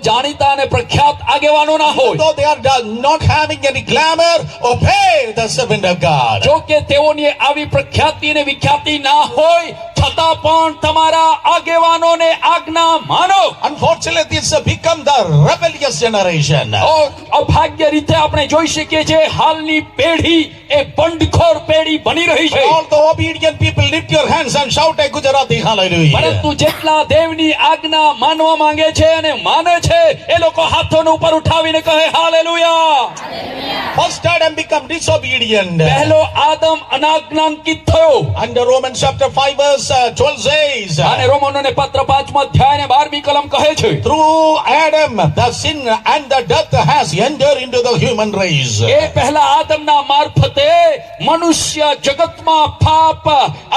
જાણીતા અને પ્રખ્યાત આગેવાનો ના હોય. Though they are not having any glamour, obey the servant of God. જો કે તેઓની આવી પ્રખ્યાતિ અને વિખ્યાતિ ના હોય છતાં પણ તમારા આગેવાનોને આજ્ઞા માનો. Unfortunately, this has become the rebellious generation. અભાગ્ય રીતે આપણે જોઈ શકીએ છીએ હાલની પેઢી એ બંડખોર પેઢી બની રહી છે. All the obedient people, lift your hands and shout a Gujarati hallelujah. પરંતુ જેટલા દેવની આજ્ઞા માનવા માંગે છે અને માને છે એ લોકો હાથોને ઉપર ઉઠાવીને કહે hallelujah. First Adam become disobedient. પહેલો આદમ અનાજ્ઞાંકિત થયો. And Romans chapter 5 verse 12 says, અને રોમનોને પત્ર 5 અધ્યાય ને 12મી કલમ કહે છે through Adam the sin and the death has entered into the human race. એ પહેલા આદમના મારફતે મનુષ્ય જગતમાં પાપ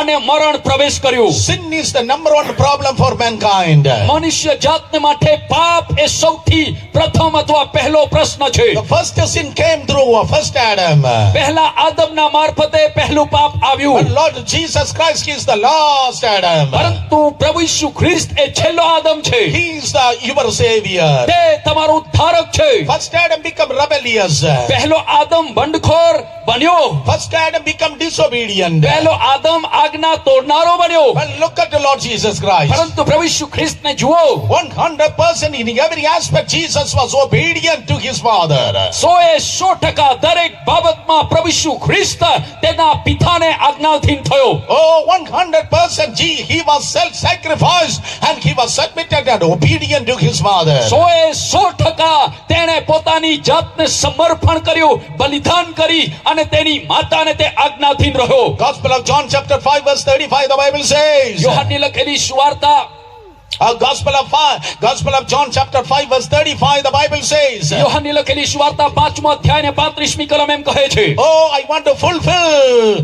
અને મરણ પ્રવેશ કર્યો. Sin is the number one problem for mankind. મનુષ્ય જાતને માટે પાપ એ સૌથી પ્રથમ અથવા પહેલો પ્રશ્ન છે. The first sin came through first Adam. પહેલા આદમના મારફતે પહેલું પાપ આવ્યું. But Lord Jesus Christ is the last Adam. પરંતુ પ્રભુ ઈસુ ખ્રિસ્ત એ છેલ્લો આદમ છે. He is your savior. તે તમારો ઉદ્ધારક છે. First Adam become rebellious. પહેલો આદમ બંડખોર બન્યો. First Adam become disobedient. પહેલો આદમ આજ્ઞા તોડનારો બન્યો. But look at the Lord Jesus Christ. પરંતુ પ્રભુ ઈસુ ખ્રિસ્તને જુઓ. 100% in every aspect Jesus was obedient to his Father. 100% દરેક બાબતમાં પ્રભુ ઈસુ ખ્રિસ્ત તેના પિતાને આજ્ઞાધીન થયો. Oh, 100% he was self-sacrificed and he was submitted and obedient to his Father. 100% તેણે પોતાની જાતને સમર્પણ કર્યું, બલિદાન કરી અને તેની માતાને તે આજ્ઞાધીન રહ્યો. Gospel of John chapter 5 verse 35 the Bible says. યોહાનની લખેલી સુવાર્તા Gospel of John chapter 5 verse 35 the Bible says. યોહાનની લખેલી સુવાર્તા 5મો અધ્યાય ને 35મી કલમ એમ કહે છે. Oh, I want to fulfill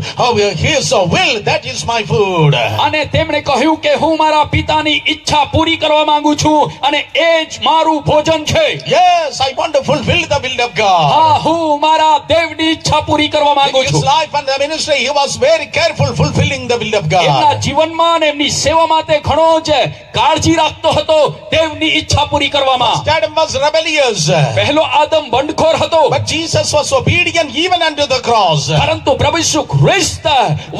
his will, that is my food. અને તેમણે કહ્યું કે હું મારા પિતાની ઈચ્છા પૂરી કરવા માંગુ છું અને એ જ મારું ભોજન છે. Yes, I want to fulfill the will of God. હા, હું મારા દેવની ઈચ્છા પૂરી કરવા માંગુ In છું. his life and the ministry he was very careful fulfilling the will of એમના God. જીવનમાં અને એમની સેવામાં તે ઘણો જ કાળજી રાખતો હતો દેવની ઈચ્છા પૂરી કરવામાં. First Adam was rebellious, પહેલો આદમ બંડખોર હતો. but Jesus was obedient even unto the cross. પરંતુ પ્રભુ ઈસુ ખ્રિસ્ત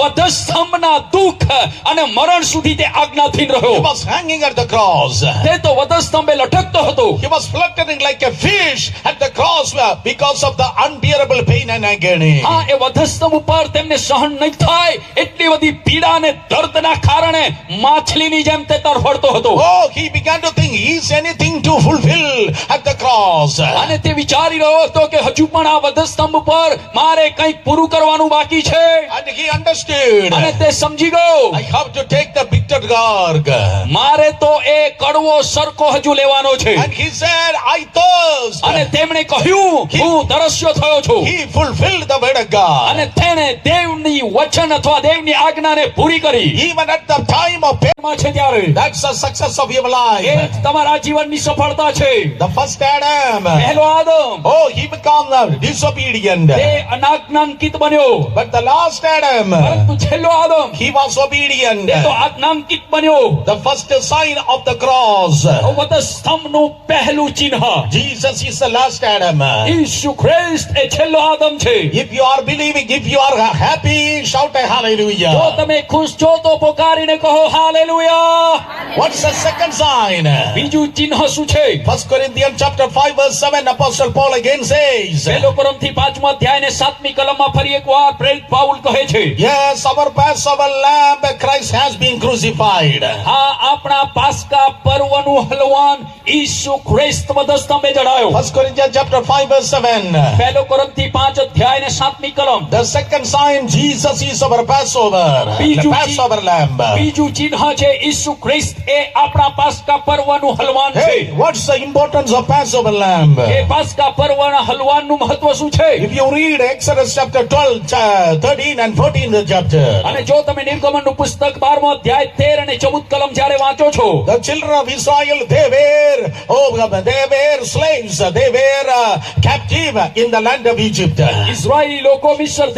વધસ્તંભના દુઃખ અને મરણ સુધી તે આજ્ઞાધીન રહ્યો. He was hanging at the cross. તે તો વધસ્તંભે લટકતો હતો. He was fluttering like a fish at the cross because of the unbearable pain and agony. હા, એ વધસ્તંભ ઉપર તેમને સહન નહીં થાય એટલી બધી પીડા અને દર્દના કારણે માછલીની જેમ તે તરફડતો હતો. Oh, he began to think, is anything to fulfill at the cross? અને તે વિચારી રહ્યો હતો કે હજુ પણ આ વધસ્તંભ પર મારે કંઈક પૂરું કરવાનું બાકી છે. And he understood, અને તે સમજી ગયો, I have to take the bitter gourd. મારે તો એ કડવો સરકો હજુ લેવાનો છે. And he said, I thirst. અને તેમણે કહ્યું, હું તરસ્યો થયો છું. He fulfilled the word of God. અને તેણે દેવની વચન અથવા દેવની આજ્ઞાને પૂરી કરી. Even at the time of pain, માં છે ત્યારે that's the success of your A life. જ તમારા જીવનની સફળતા છે. The first Adam, પહેલો Adam oh, he became disobedient. તે અનાજ્ઞાંકિત બન્યો, But the last Adam, પરંતુ છેલ્લો આદમ he was obedient. તે તો આજ્ઞાંકિત બન્યો. The first sign of the cross. વધસ્તંભનું પહેલું ચિહ્ન Jesus is the last Adam. ઈસુ ખ્રિસ્ત એ છેલ્લો આદમ છે. If you are believing, if you are happy, shout a જો hallelujah. તમે ખુશ છો તો પોકારીને કહો hallelujah. What's the second sign? બીજું ચિહ્ન શું છે? 1 Corinthians chapter 5 verse 7, Apostle Paul again says, પહેલો કોરિન્થી 5મો અધ્યાય ને 7મી કલમમાં ફરી એકવાર પ્રેરિત પાઉલ કહે છે, yes, our Passover lamb, Christ has been crucified. હા આપણા પાસ્કા પર્વનું હલવાન ઈસુ ખ્રિસ્ત વધસ્તંભે જડાયો. 1 Corinthians chapter 5 verse 7. પહેલો કોરિન્થી 5 અધ્યાય ને 7મી કલમ. The second sign, Jesus is our Passover, the બીજું Passover lamb. બીજું ચિહ્ન છે ઈસુ ખ્રિસ્ત એ આપણા પાસ્કા પર્વનું હલવાન છે. Hey, what's the importance of Passover lamb? એ પાસ્કા પર્વના હલવાનનું મહત્વ શું છે? If you read Exodus chapter 12, 13 and 14 the chapter, અને જો તમે નિર્ગમનનું પુસ્તક 12મો અધ્યાય 13 અને 14 કલમ જ્યારે વાંચો છો, the children of Israel, they were slaves, they were captive in the land of Egypt. ઇઝરાયેલી લોકો મિસ્ર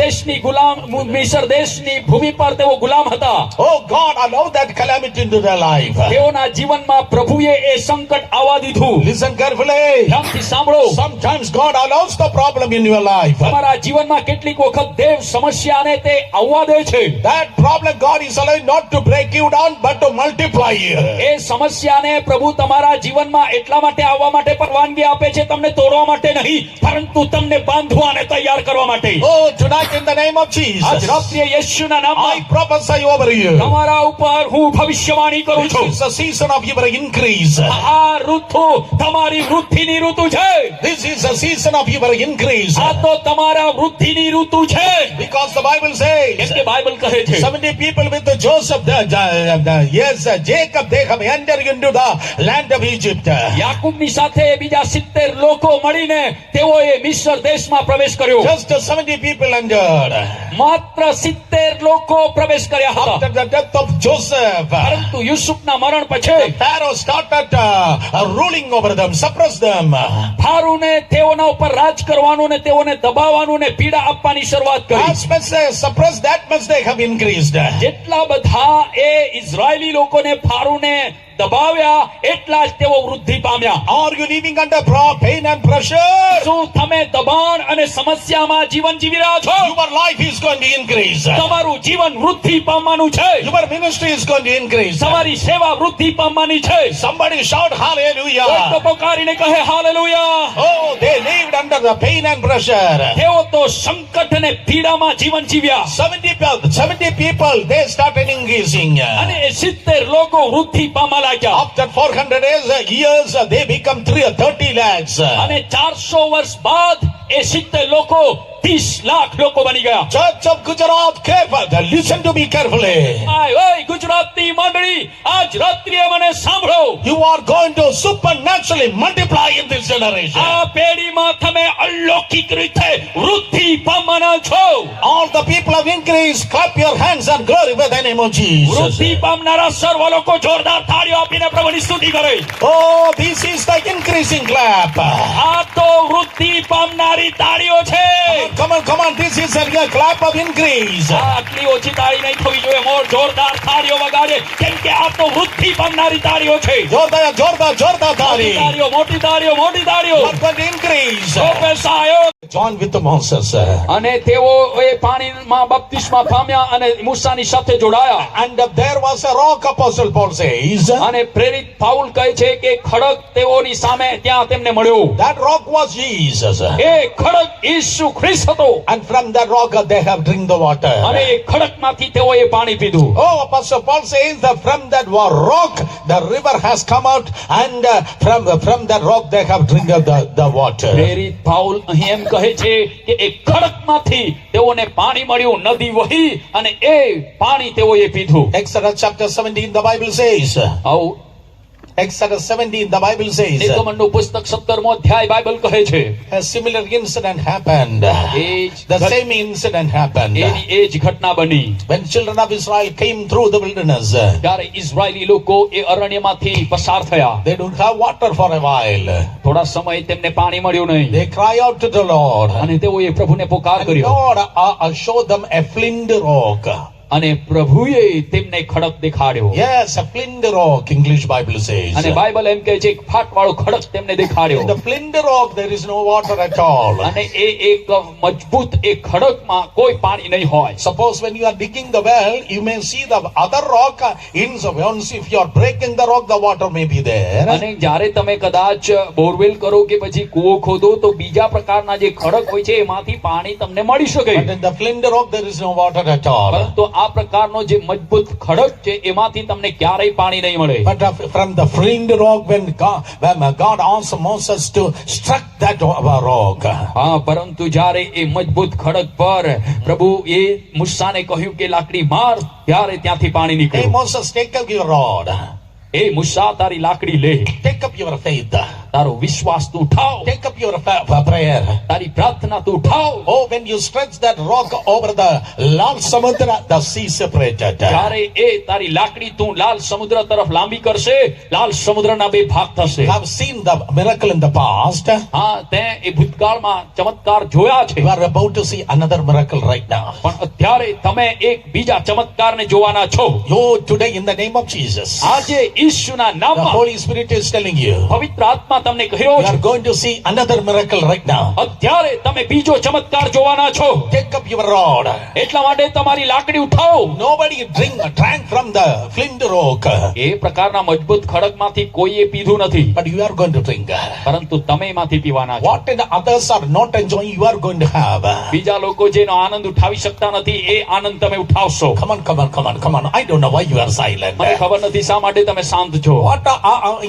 દેશની ભૂમિ પર તેઓ ગુલામ હતા. Oh, God allowed that calamity into their life. તેઓના જીવનમાં પ્રભુએ એ સંકટ આવવા દીધું. Listen carefully. ધ્યાનથી સાંભળો. Sometimes God allows the problem in your life. તમારા જીવનમાં કેટલીક વખત દેવ સમસ્યાને તે આવવા દે છે. That problem God is allowing not to break you down but to multiply you. એ સમસ્યાને પ્રભુ તમારા જીવનમાં એટલા માટે આવવા માટે પરવાનગી આપે છે, તમને તોડવા માટે નહીં, પરંતુ તમને બાંધવા અને તૈયાર કરવા માટે. Oh, tonight in the name of આજ Jesus, રાત્રે યેશુના નામમાં I prophesy over you. તમારા ઉપર હું ભવિષ્યવાણી કરું This છું. is the season of your increase. આ ઋતુ તમારી વૃદ્ધિની ઋતુ છે. This is the season of your increase. આ તો તમારા વૃદ્ધિની ઋતુ છે. Because the Bible કેમ says, કે બાઇબલ કહે છે 70 people with the Joseph, Jacob, they have entered into the land of Egypt. યાકૂબની સાથે બીજા 70 લોકો મળીને તેઓએ મિસ્ર દેશમાં પ્રવેશ કર્યો. Just 70 people entered. માત્ર 70 લોકો પ્રવેશ કર્યા હતા. After the death of Joseph, પરંતુ યુસુફના મરણ પછી Pharaoh started ruling over them, suppressed them. ફારૂને તેઓના ઉપર રાજ કરવાનું ને તેઓને દબાવવાનું ને પીડા આપવાની શરૂઆત કરી. As much they suppressed, that much they have increased. જેટલા બધા એ ઇઝરાયેલી લોકોને ફારૂને દબાવ્યા એટલા જ તેઓ વૃદ્ધિ પામ્યા. Are you living under pain and pressure? શું તમે દબાણ અને સમસ્યામાં જીવન જીવી રહ્યા છો? Your life is going to increase. તમારું જીવન વૃદ્ધિ પામવાનું છે. Your ministry is going to increase. તમારી સેવા વૃદ્ધિ પામવાની છે. Somebody shout કોઈ તો hallelujah. પોકારીને કહે hallelujah. Oh, they lived under the pain and pressure. તેઓ તો સંકટ અને પીડામાં જીવન જીવ્યા. 70 people, they started increasing. અને એ 70 લોકો વૃદ્ધિ પામવા લાગ્યા. After 400 years, they become 30 lakhs. અને 400 વર્ષ બાદ એ 70 લોકો 30 લાખ લોકો બની ગયા. Church of Gujarat, careful. Listen to me carefully. ઓય ગુજરાતની મંડળી, આજ રાત્રિએ મને સાંભળો. You are going to supernaturally multiply in this generation. આ પેઢીમાં તમે અલૌકિક રીતે વૃદ્ધિ પામવાના છો. All the people of increase, clap your hands and glorify the name of Jesus. વૃદ્ધિ પામનારા સર્વ લોકો જોરદાર તાળીઓ આપીને પ્રભુની સ્તુતિ કરે. Oh, this is the increasing clap. આ તો વૃદ્ધિ પામનારી તાળીઓ છે. Come on, this is a clap of increase. આટલી ઓછી તાળી નહીં થવી જોઈએ. મોર જોરદાર તાળીઓ વગાડે, કેમ કે આ તો વૃદ્ધિ પામનારી તાળીઓ છે. Jorda, મોટી તાળીઓ, મોટી તાળીઓ. You are going to increase. Professor આયો John with Moses. અને તેઓ એ પાણીમાં બપ્તિસ્મા પામ્યા અને મૂસાની સાથે જોડાયા. And there was a rock, Apostle Paul says. અને પ્રેરિત પાઉલ કહે છે કે ખડક તેઓની સામે ત્યાં તેમને મળ્યો. That rock was Jesus. એ ખડક ઈસુ ખ્રિસ્ત હતો. And from that rock they have drink the water. અને એ ખડકમાંથી તેઓએ પાણી પીધું. Oh, Apostle Paul says that from that rock the river has come out, and from that rock they have drink the water. પ્રેરિત Paul અહીં એમ કહે છે કે એ ખડકમાંથી તેઓને પાણી મળ્યું, નદી વહી અને એ પાણી તેઓએ પીધું. Exodus chapter 17 the Bible says. આવું Exodus 17 the Bible says. નિર્ગમનનું પુસ્તક 17મો અધ્યાય બાઇબલ કહે છે. A similar incident happened. The same incident happened. એની એ જ ઘટના બની. When children of Israel came through the wilderness, ત્યારે ઇઝરાયલી લોકો એ અરણ્યમાંથી પસાર થયા. they don't have water for a while. થોડા સમય તેમને પાણી મળ્યું નહીં. They cry out to the Lord. અને તેઓએ પ્રભુને પુકાર And કર્યો. God showed them a flint rock. અને પ્રભુએ તેમને ખડક દેખાડ્યો. Yes, a flint rock, English Bible says. અને બાઇબલ એમ કહે છે કે ફાટવાળો ખડક તેમને દેખાડ્યો. In the flint rock there is no water at all. અને એ એક મજબૂત એક ખડકમાં કોઈ પાણી નહીં હોય. Suppose when you are digging the well, you may see the other rock. Once if you are breaking the rock, the water may be there. અને જ્યારે તમે કદાચ બોરવેલ કરો કે પછી કૂવો ખોદો તો બીજા પ્રકારના જે ખડક હોય છે એમાંથી પાણી તમને મળી શકે. But in the flint rock there is no water at all. પરંતુ આ પ્રકારનો જે મજબૂત ખડક છે એમાંથી તમને ક્યારેય પાણી નહીં મળે. But from the flint rock, when God asked Moses to struck that rock, હા, પરંતુ જ્યારે એ મજબૂત ખડક પર પ્રભુ એ મૂસાને કહ્યું કે લાકડી માર, ત્યારે ત્યાંથી પાણી hey નીકળ્યું. Moses, take up your rod, એ મૂસા તારી લાકડી લે, take up your faith, તારો વિશ્વાસ તું ઉઠાવ, take up your prayer. તારી પ્રાર્થના તું ઉઠાવ. Oh, when you stretch that rock over the Lal Samudra, the sea separated. જ્યારે એ તારી લાકડી તું લાલ સમુદ્ર તરફ લાંબી કરશે, લાલ સમુદ્રના બે ભાગ થશે. You have seen the miracle in the past. હા, તે એ ભૂતકાળમાં ચમત્કાર જોયા છે. You are about to see another miracle right now. પણ અત્યારે તમે એક બીજા ચમત્કારને જોવાના છો. You today, in the name of Jesus, આજે ઈસુના the નામમાં Holy Spirit is telling you, પવિત્ર આત્મા તમને કહી રહ્યો you છે, are going to see another miracle right now. અત્યારે તમે બીજો ચમત્કાર જોવાના છો. Take up your rod. એટલા માટે તમારી લાકડી ઉઠાવો. Nobody drank from the flint rock, એ પ્રકારના મજબૂત ખડકમાંથી કોઈએ પીધું નથી, but you are going to drink. પરંતુ તમે એમાંથી પીવાના છો. What the others are not enjoying, you are going to have. બીજા લોકો જેનો આનંદ ઉઠાવી શકતા નથી એ આનંદ તમે ઉઠાવશો. Come on. I don't know why you are silent. મને ખબર નથી શા માટે તમે શાંત છો. What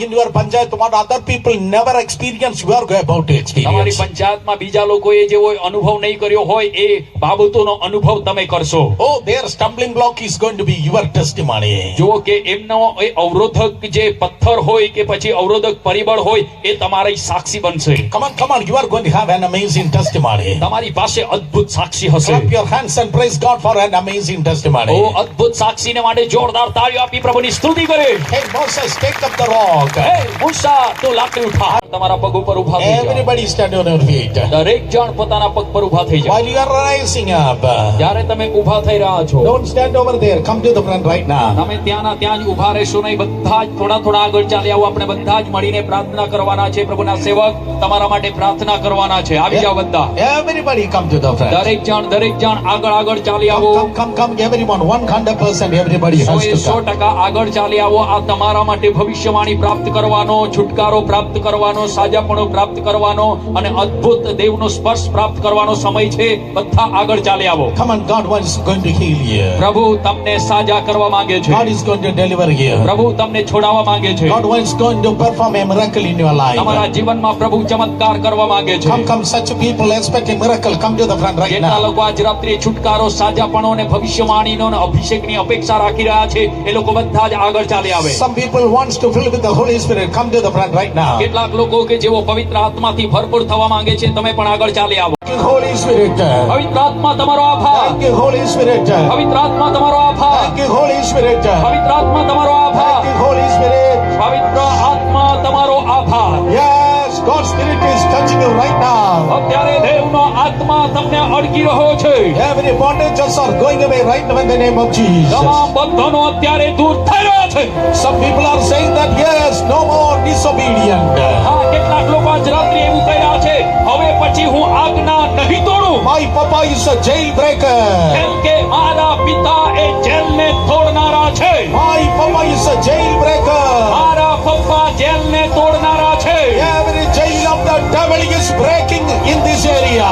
in your panchayat, what other people never experience, you are about to તમારી experience. પંચાયતમાં બીજા લોકોએ જેવો અનુભવ નહીં કર્યો હોય એ બાબતોનો અનુભવ તમે કરશો. Oh, their stumbling block is going to be your testimony. જુઓ કે એમનો એ અવરોધક જે પથ્થર હોય કે પછી અવરોધક પરિબળ હોય એ તમારી સાક્ષી બનશે. Come on, you are going to have an amazing testimony. તમારી પાસે અદ્ભુત સાક્ષી હશે. Clap your hands and praise God for an amazing testimony. ઓ અદ્ભુત સાક્ષીને માટે જોરદાર તાળીઓ આપી પ્રભુની સ્તુતિ કરે. Hey Moses, take up the rock. હે મૂસા, તું લાકડી ઉઠા. તમારા પગ ઉપર ઊભા થઈ જાઓ. Everybody stand on your feet. દરેક જણ પોતાના પગ પર ઊભા થઈ જાઓ. While you are rising up, જ્યારે તમે ઊભા થઈ રહ્યા છો, don't stand over there. Come to the front right now. તમે ત્યાંના ત્યાં જ ઊભા રહેશો નહીં. બધા જ થોડા આગળ ચાલી આવો. આપણે બધા જ મળીને પ્રાર્થના કરવાના છે. પ્રભુના સેવક તમારા માટે પ્રાર્થના કરવાના છે. આવી જાઓ બધા. Everybody come to the front. દરેક જણ આગળ ચાલી આવો. Come, everyone. 100% everybody has to come. 100% આગળ ચાલી આવો. આ તમારા માટે ભવિષ્યવાણી પ્રાપ્ત કરવાનો, છુટકારો પ્રાપ્ત કરવાનો, સાજાપણો પ્રાપ્ત કરવાનો અને અદ્ભુત દેવનો સ્પર્શ પ્રાપ્ત કરવાનો સમય છે. બધા આગળ ચાલી આવો. Come on, God is going to heal you. પ્રભુ તમને સાજા કરવા માંગે છે. God is going to deliver you. પ્રભુ તમને છોડાવવા માંગે છે. God is going to perform a miracle in your life. તમારા જીવનમાં પ્રભુ ચમત્કાર કરવા માંગે છે. Come, such people expect a miracle. Come to the front right કેટલા now. લોકો આજ રાત્રે છુટકારો, સાજાપણો અને ભવિષ્યવાણીનો અને અભિષેકની અપેક્ષા રાખી રહ્યા છે. એ લોકો બધા જ આગળ ચાલી આવે. Some people wants to fill with the Holy Spirit. Come to the front right now. કેટલાક લોકો કે જેઓ પવિત્ર આત્માથી ભરપૂર થવા માંગે છે, તમે પણ આગળ ચાલી આવો. Thank you, Holy Spirit. પવિત્ર આત્મા તમારો આભાર. Thank you, Holy Spirit. પવિત્ર આત્મા તમારો આભાર. Thank you, Holy Spirit. પવિત્ર આત્મા તમારો આભાર. Thank you, Holy Spirit. પવિત્ર આત્મા તમારો આભાર. Yes, God's Spirit is touching you right now. અત્યારે દેવનો આત્મા તમને અડકી રહ્યો છે. Every bondages are going away right now in the name of Jesus. તમામ બંધનો અત્યારે દૂર થઈ રહ્યા છે. Some people are saying that yes, no more disobedient. હા, કેટલાક લોકો આજ રાત્રે એવું કહી રહ્યા છે, હવે પછી હું આજ્ઞા નહીં તોડું, My Papa is a jailbreaker. કેમ કે મારા પિતા એ જેલને તોડનારા છે. My Papa is a jailbreaker. મારા પપ્પા જેલને તોડનારા છે. Every jail of the devil is breaking in this area.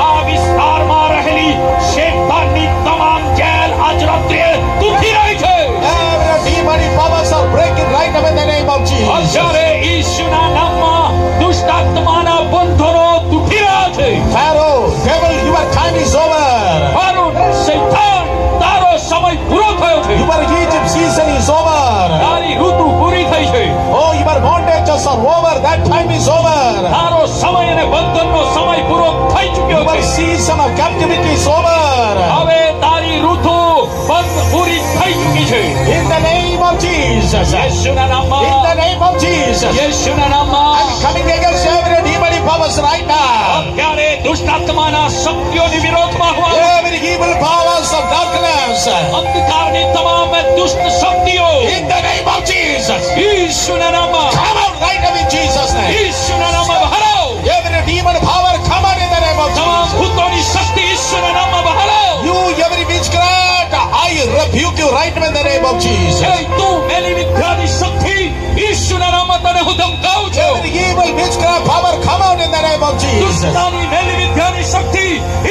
આ વિસ્તારમાં રહેલી શેતાનની તમામ જેલ આજ રાત્રે તૂટી રહી છે. Every demonic powers are breaking right now in the name of Jesus. અત્યારે ઈસુના નામમાં દુષ્ટ આત્માના બંધનો તૂટી રહ્યા છે. Pharaoh, devil, your time is over. Farooq, શૈતાન, તારો સમય પૂરો થયો છે. Your Egypt season is over. તારી ઋતુ પૂરી થઈ છે. Oh, your bondages are over. That time is over. તારો સમય અને બંધનનો સમય પૂરો થઈ ચૂક્યો Your છે. season of captivity is over. હવે તારી ઋતુ બંધ પૂરી થઈ ચૂકી છે. In the name of Jesus. યેશુના In the નામમાં, name of Jesus. યેશુના નામમાં Coming against every demonic powers right now. અત્યારે દુષ્ટ આત્માના શક્તિઓની વિરોધમાં હું Every evil powers of darkness. અંધકારની તમામ દુષ્ટ શક્તિઓ In the name of Jesus. ઈસુના નામમાં, Come out right now in Jesus' name. ઈસુના નામમાં બહાર આવો. Every demon power, come out in the name of તમામ Jesus. ભૂતોની શક્તિ ઈસુના નામમાં બહાર આવો. You, every witchcraft, I rebuke you right now in the name of Jesus. એ તું મેલી વિદ્યાની શક્તિ ઈસુના નામમાં તને હું ધમકાવું છું. Every evil witchcraft power, come out in the name of Jesus. દુષ્ટતાની મેલી વિદ્યાની શક્તિ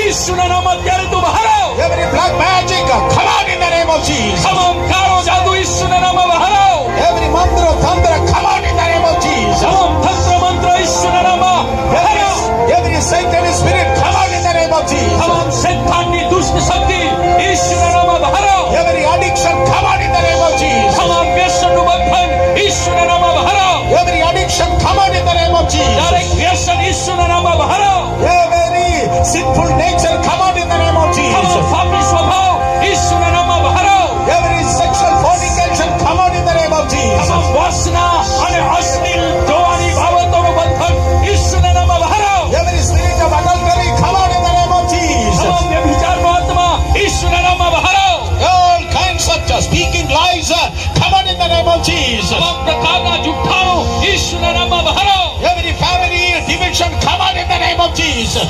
ઈસુના નામમાં અત્યારે તું બહાર આવો. Every black magic, come out in the name of Jesus. તમામ કાળો જાદુ ઈસુના નામમાં બહાર આવો. Every mantra of thunder, come out in the name of Jesus. તમામ તંત્ર મંત્ર ઈસુના નામમાં બહાર આવો. Every satanic spirit, come out in the name of Jesus. તમામ શૈતાનની દુષ્ટ શક્તિ ઈસુના નામમાં બહાર આવો. Every addiction, come out in the name of Jesus. તમામ વ્યસનનું બંધન ઈસુના નામમાં બહાર આવો. Every addiction, come out in the name of દરેક Jesus. વ્યસન ઈસુના નામમાં બહાર આવો. Every sinful nature, come out in the name of તમામ Jesus. પાપી સ્વભાવ ઈસુના નામમાં બહાર આવો. Every sexual fornication, come out in the name of Jesus. તમામ વાસના અને અશ્લીલ જોવાની બાબતોનું બંધન ઈસુના નામમાં બહાર આવો. Every spirit of adultery, come out in the name of Jesus. તમામ વ્યભિચારનો આત્મા ઈસુના નામમાં બહાર આવો. All kinds of speaking lies, come out in the name of Jesus. તમામ પ્રકારના જુઠ્ઠાણું ઈસુના નામમાં બહાર આવો. Every family division, come out in the name of Jesus.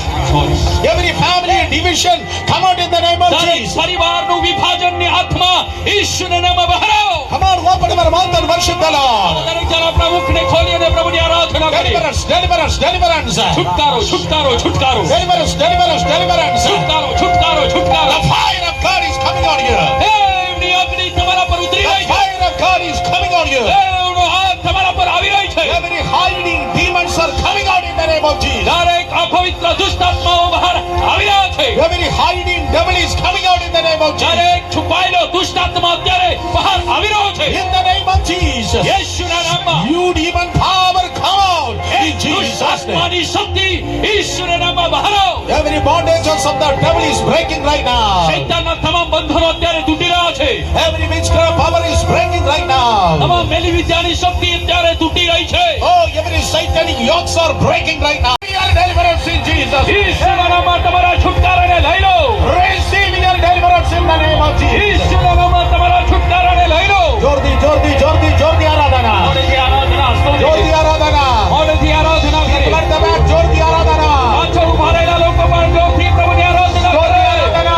Every family division, come out in the name of દરેક Jesus. પરિવારનું વિભાજનની આત્મા ઈસુના નામમાં બહાર આવો. Come on, open our mouth and worship the Lord. દરેક જણ આપણા મુખને ખોલી અને પ્રભુની આરાધના કરીએ. Deliverance, deliverance, deliverance. છુટકારો, છુટકારો, છુટકારો. Deliverance, deliverance, deliverance. છુટકારો, છુટકારો, છુટકારો. The fire of God is coming on you. દેવની અગ્નિ તમારા પર ઉતરી The રહી છે. fire of God is coming on you. દેવનો હાથ તમારા પર આવી રહી છે. Every hiding demons are coming out in the name of Jesus. દરેક અપવિત્ર દુષ્ટાત્માઓ બહાર આવી રહ્યા છે. Every hiding devil is coming out in the name of Jesus. દરેક છુપાયેલો દુષ્ટાત્મા અત્યારે બહાર આવી રહ્યો છે. In the name of Jesus. યેશુના નામમાં You demon power, come out in Jesus' name. દુષ્ટાત્માની શક્તિ ઈશ્વરના નામમાં બહાર આવો. Every bondages of the devil is breaking right now. શૈતાનના તમામ બંધનો અત્યારે તૂટી રહ્યા છે. Every witchcraft power is breaking right now. તમામ મેલી વિદ્યાની શક્તિ અત્યારે તૂટી રહી છે. Oh, every satanic yokes are breaking right now. Your deliverance in Jesus. ઈશ્વરના નામમાં તમારા છુટકારાને લઈ લો. Receive your deliverance in the name of Jesus. ઈશ્વરના નામમાં તમારા છુટકારાને લઈ લો. Jordi, Jordi, Jordi, Jordi Aradhana. મોઢેથી આરાધના, સ્તુતિ. Jordi Aradhana. મોઢેથી આરાધના કરે. People at the back, Jordi Aradhana. પાછળ ઉભા રહેલા લોકો પણ જોરથી પ્રભુની આરાધના Jordi કરે. Aradhana.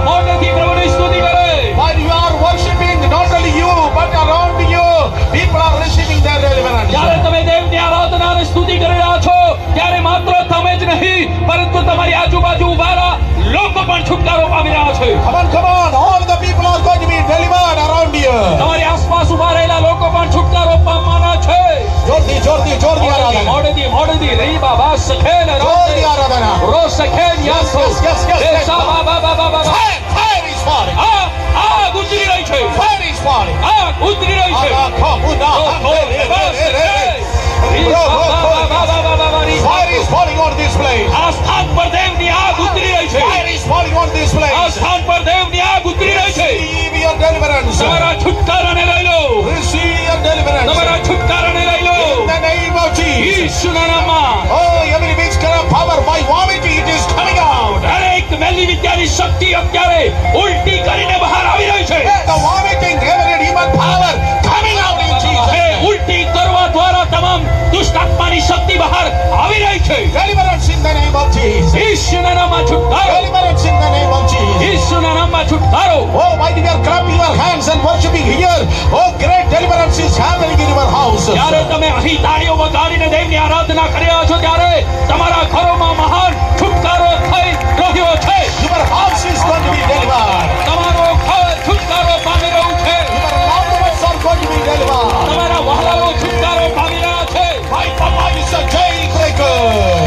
મોઢેથી પ્રભુની સ્તુતિ કરે. While you are worshiping, not only you, but around you, people are receiving their deliverance. જ્યારે તમે દેવની આરાધના અને સ્તુતિ કરી રહ્યા છો ત્યારે માત્ર તમે જ નહીં પરંતુ તમારી આજુબાજુ ઉભારા લોકો પણ છુટકારો પામી રહ્યા છે. Come on, all the people are going to be delivered around you. તમારી આસપાસ ઉભા રહેલા લોકો પણ છુટકારો પામવાના છે. Jordi, Jordi, Jordi Aradhana. મોઢેથી મોઢેથી રી બાબા સખેલ Jordi Aradhana. રો સખેલ યાસો yes, yes, yes. સા બા બા બા બા બા. Fire, fire is falling. આગ ઉતરી રહી છે. Fire is falling. આગ ઉતરી રહી છે. Fire is falling on this place. આ સ્થાન પર દેવની આગ ઉતરી રહી છે. Fire is falling on this આ place. સ્થાન પર દેવની આગ ઉતરી રહી છે. Receive your deliverance. તમારા છુટકારાને લઈ લો. Receive your deliverance. તમારા છુટકારાને લઈ લો. In the name of Jesus. ઈસુના નામમાં Oh, every witchcraft power by vomiting, it is coming out. દરેક મેલી વિદ્યાની શક્તિ અત્યારે ઉલટી કરીને બહાર આવી રહી છે. The vomiting, every demon power coming out in Jesus' A name. ઉલટી કરવા દ્વારા તમામ દુષ્ટ આત્માની શક્તિ બહાર આવી રહી છે. છે. Deliverance in the name of Jesus. ઈસુના નામમાં છુટકારો, Deliverance in the name of Jesus. ઈસુના નામમાં છુટકારો. Oh, why did you clap your hands and worshiping here? Oh, great deliverance is happening in your house. જ્યારે તમે અહીં તાળીઓ વગાડીને દેવની આરાધના કરી રહ્યા છો ત્યારે તમારા ઘરોમાં મહાન છુટકારો થઈ રહ્યો છે. Your house is going to be delivered. તમારો ઘર છુટકારો પામી રહ્યું છે. Your loved ones are going to be delivered. તમારા વહાલાઓ છુટકારો પામી રહ્યા છે. My Papa is a jailbreaker.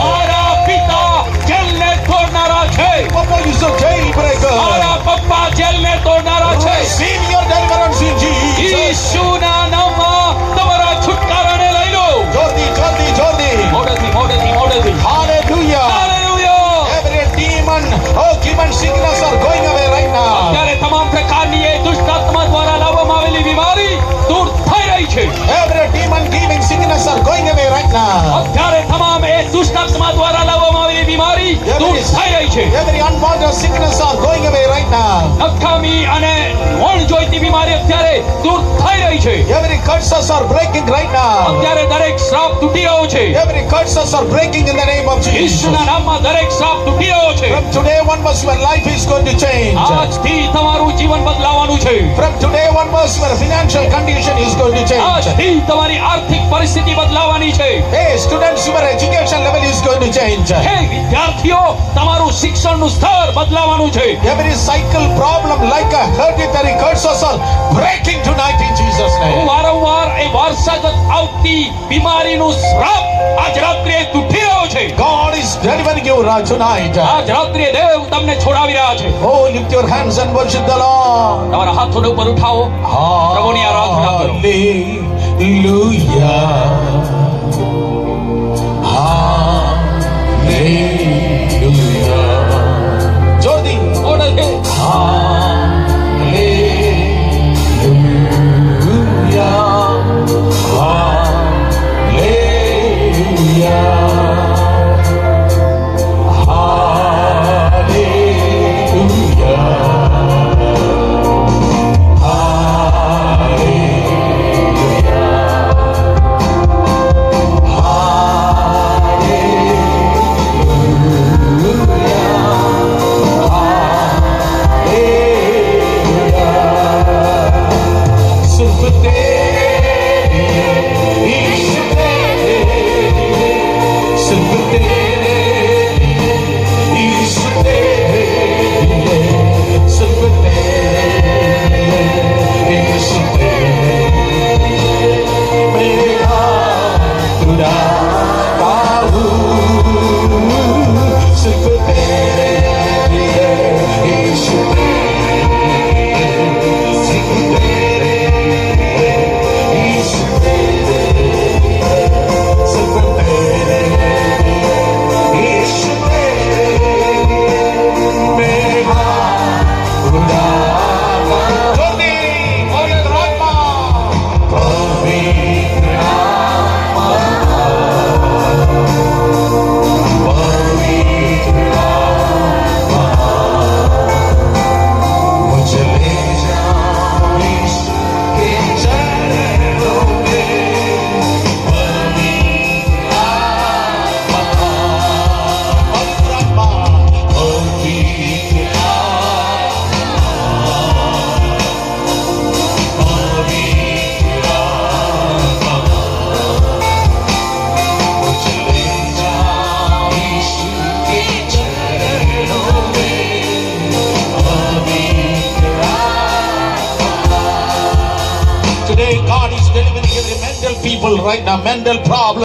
મારા પિતા જેલને તોડનારા છે. Papa is a jailbreaker. મારા પપ્પા જેલને તોડનારા છે. Receive your deliverance in Jesus. ઈસુના નામમાં તમારા છુટકારાને લઈ લો. Jordi, Jordi, Jordi. મોઢેથી મોઢેથી મોઢેથી. Hallelujah. Hallelujah. Every demon, oh, demon sickness are going away right now. અત્યારે તમામ પ્રકારની એ દુષ્ટ આત્મા દ્વારા લાવવામાં આવેલી બીમારી દૂર થઈ રહી છે. Every demon giving sickness are going away right now. અત્યારે તમામ એ દુષ્ટ આત્મા દ્વારા લાવવામાં આવેલી બીમારી દૂર થઈ રહી છે. Every unwanted sickness are going away right now. નકામી અને અણજોઈતી બીમારી અત્યારે દૂર થઈ રહી છે. Every curses are breaking right now. અત્યારે દરેક શ્રાપ તૂટી રહ્યો છે. Every curses are breaking in the name of Jesus. ઈસુના નામમાં દરેક શ્રાપ તૂટી રહ્યો છે. From today onwards, your life is going to change. આજથી તમારું જીવન બદલાવાનું છે. From today onwards, your financial condition is going to change. આજથી તમારી આર્થિક પરિસ્થિતિ બદલાવાની છે. Hey, students, your education level is going to change. હે વિદ્યાર્થીઓ, તમારું શિક્ષણનું સ્તર બદલાવાનું છે. Every cycle problem like a hereditary curses are breaking tonight in Jesus' name. વારંવાર એ વારસાગત આવતી બીમારીનું શ્રાપ આજ રાત્રે તૂટી રહ્યો છે. God is delivering you right tonight. આજ રાત્રે દેવ તમને છોડાવી રહ્યા છે. Oh, lift your hands and worship the Lord. તમારા હાથોને ઉપર ઉઠાવો. પ્રભુની આરાધના કરો. Hallelujah. Hallelujah. Jodi. ઓળખે. Hallelujah. Hallelujah. Today God is delivering every mental people right now, mental problem.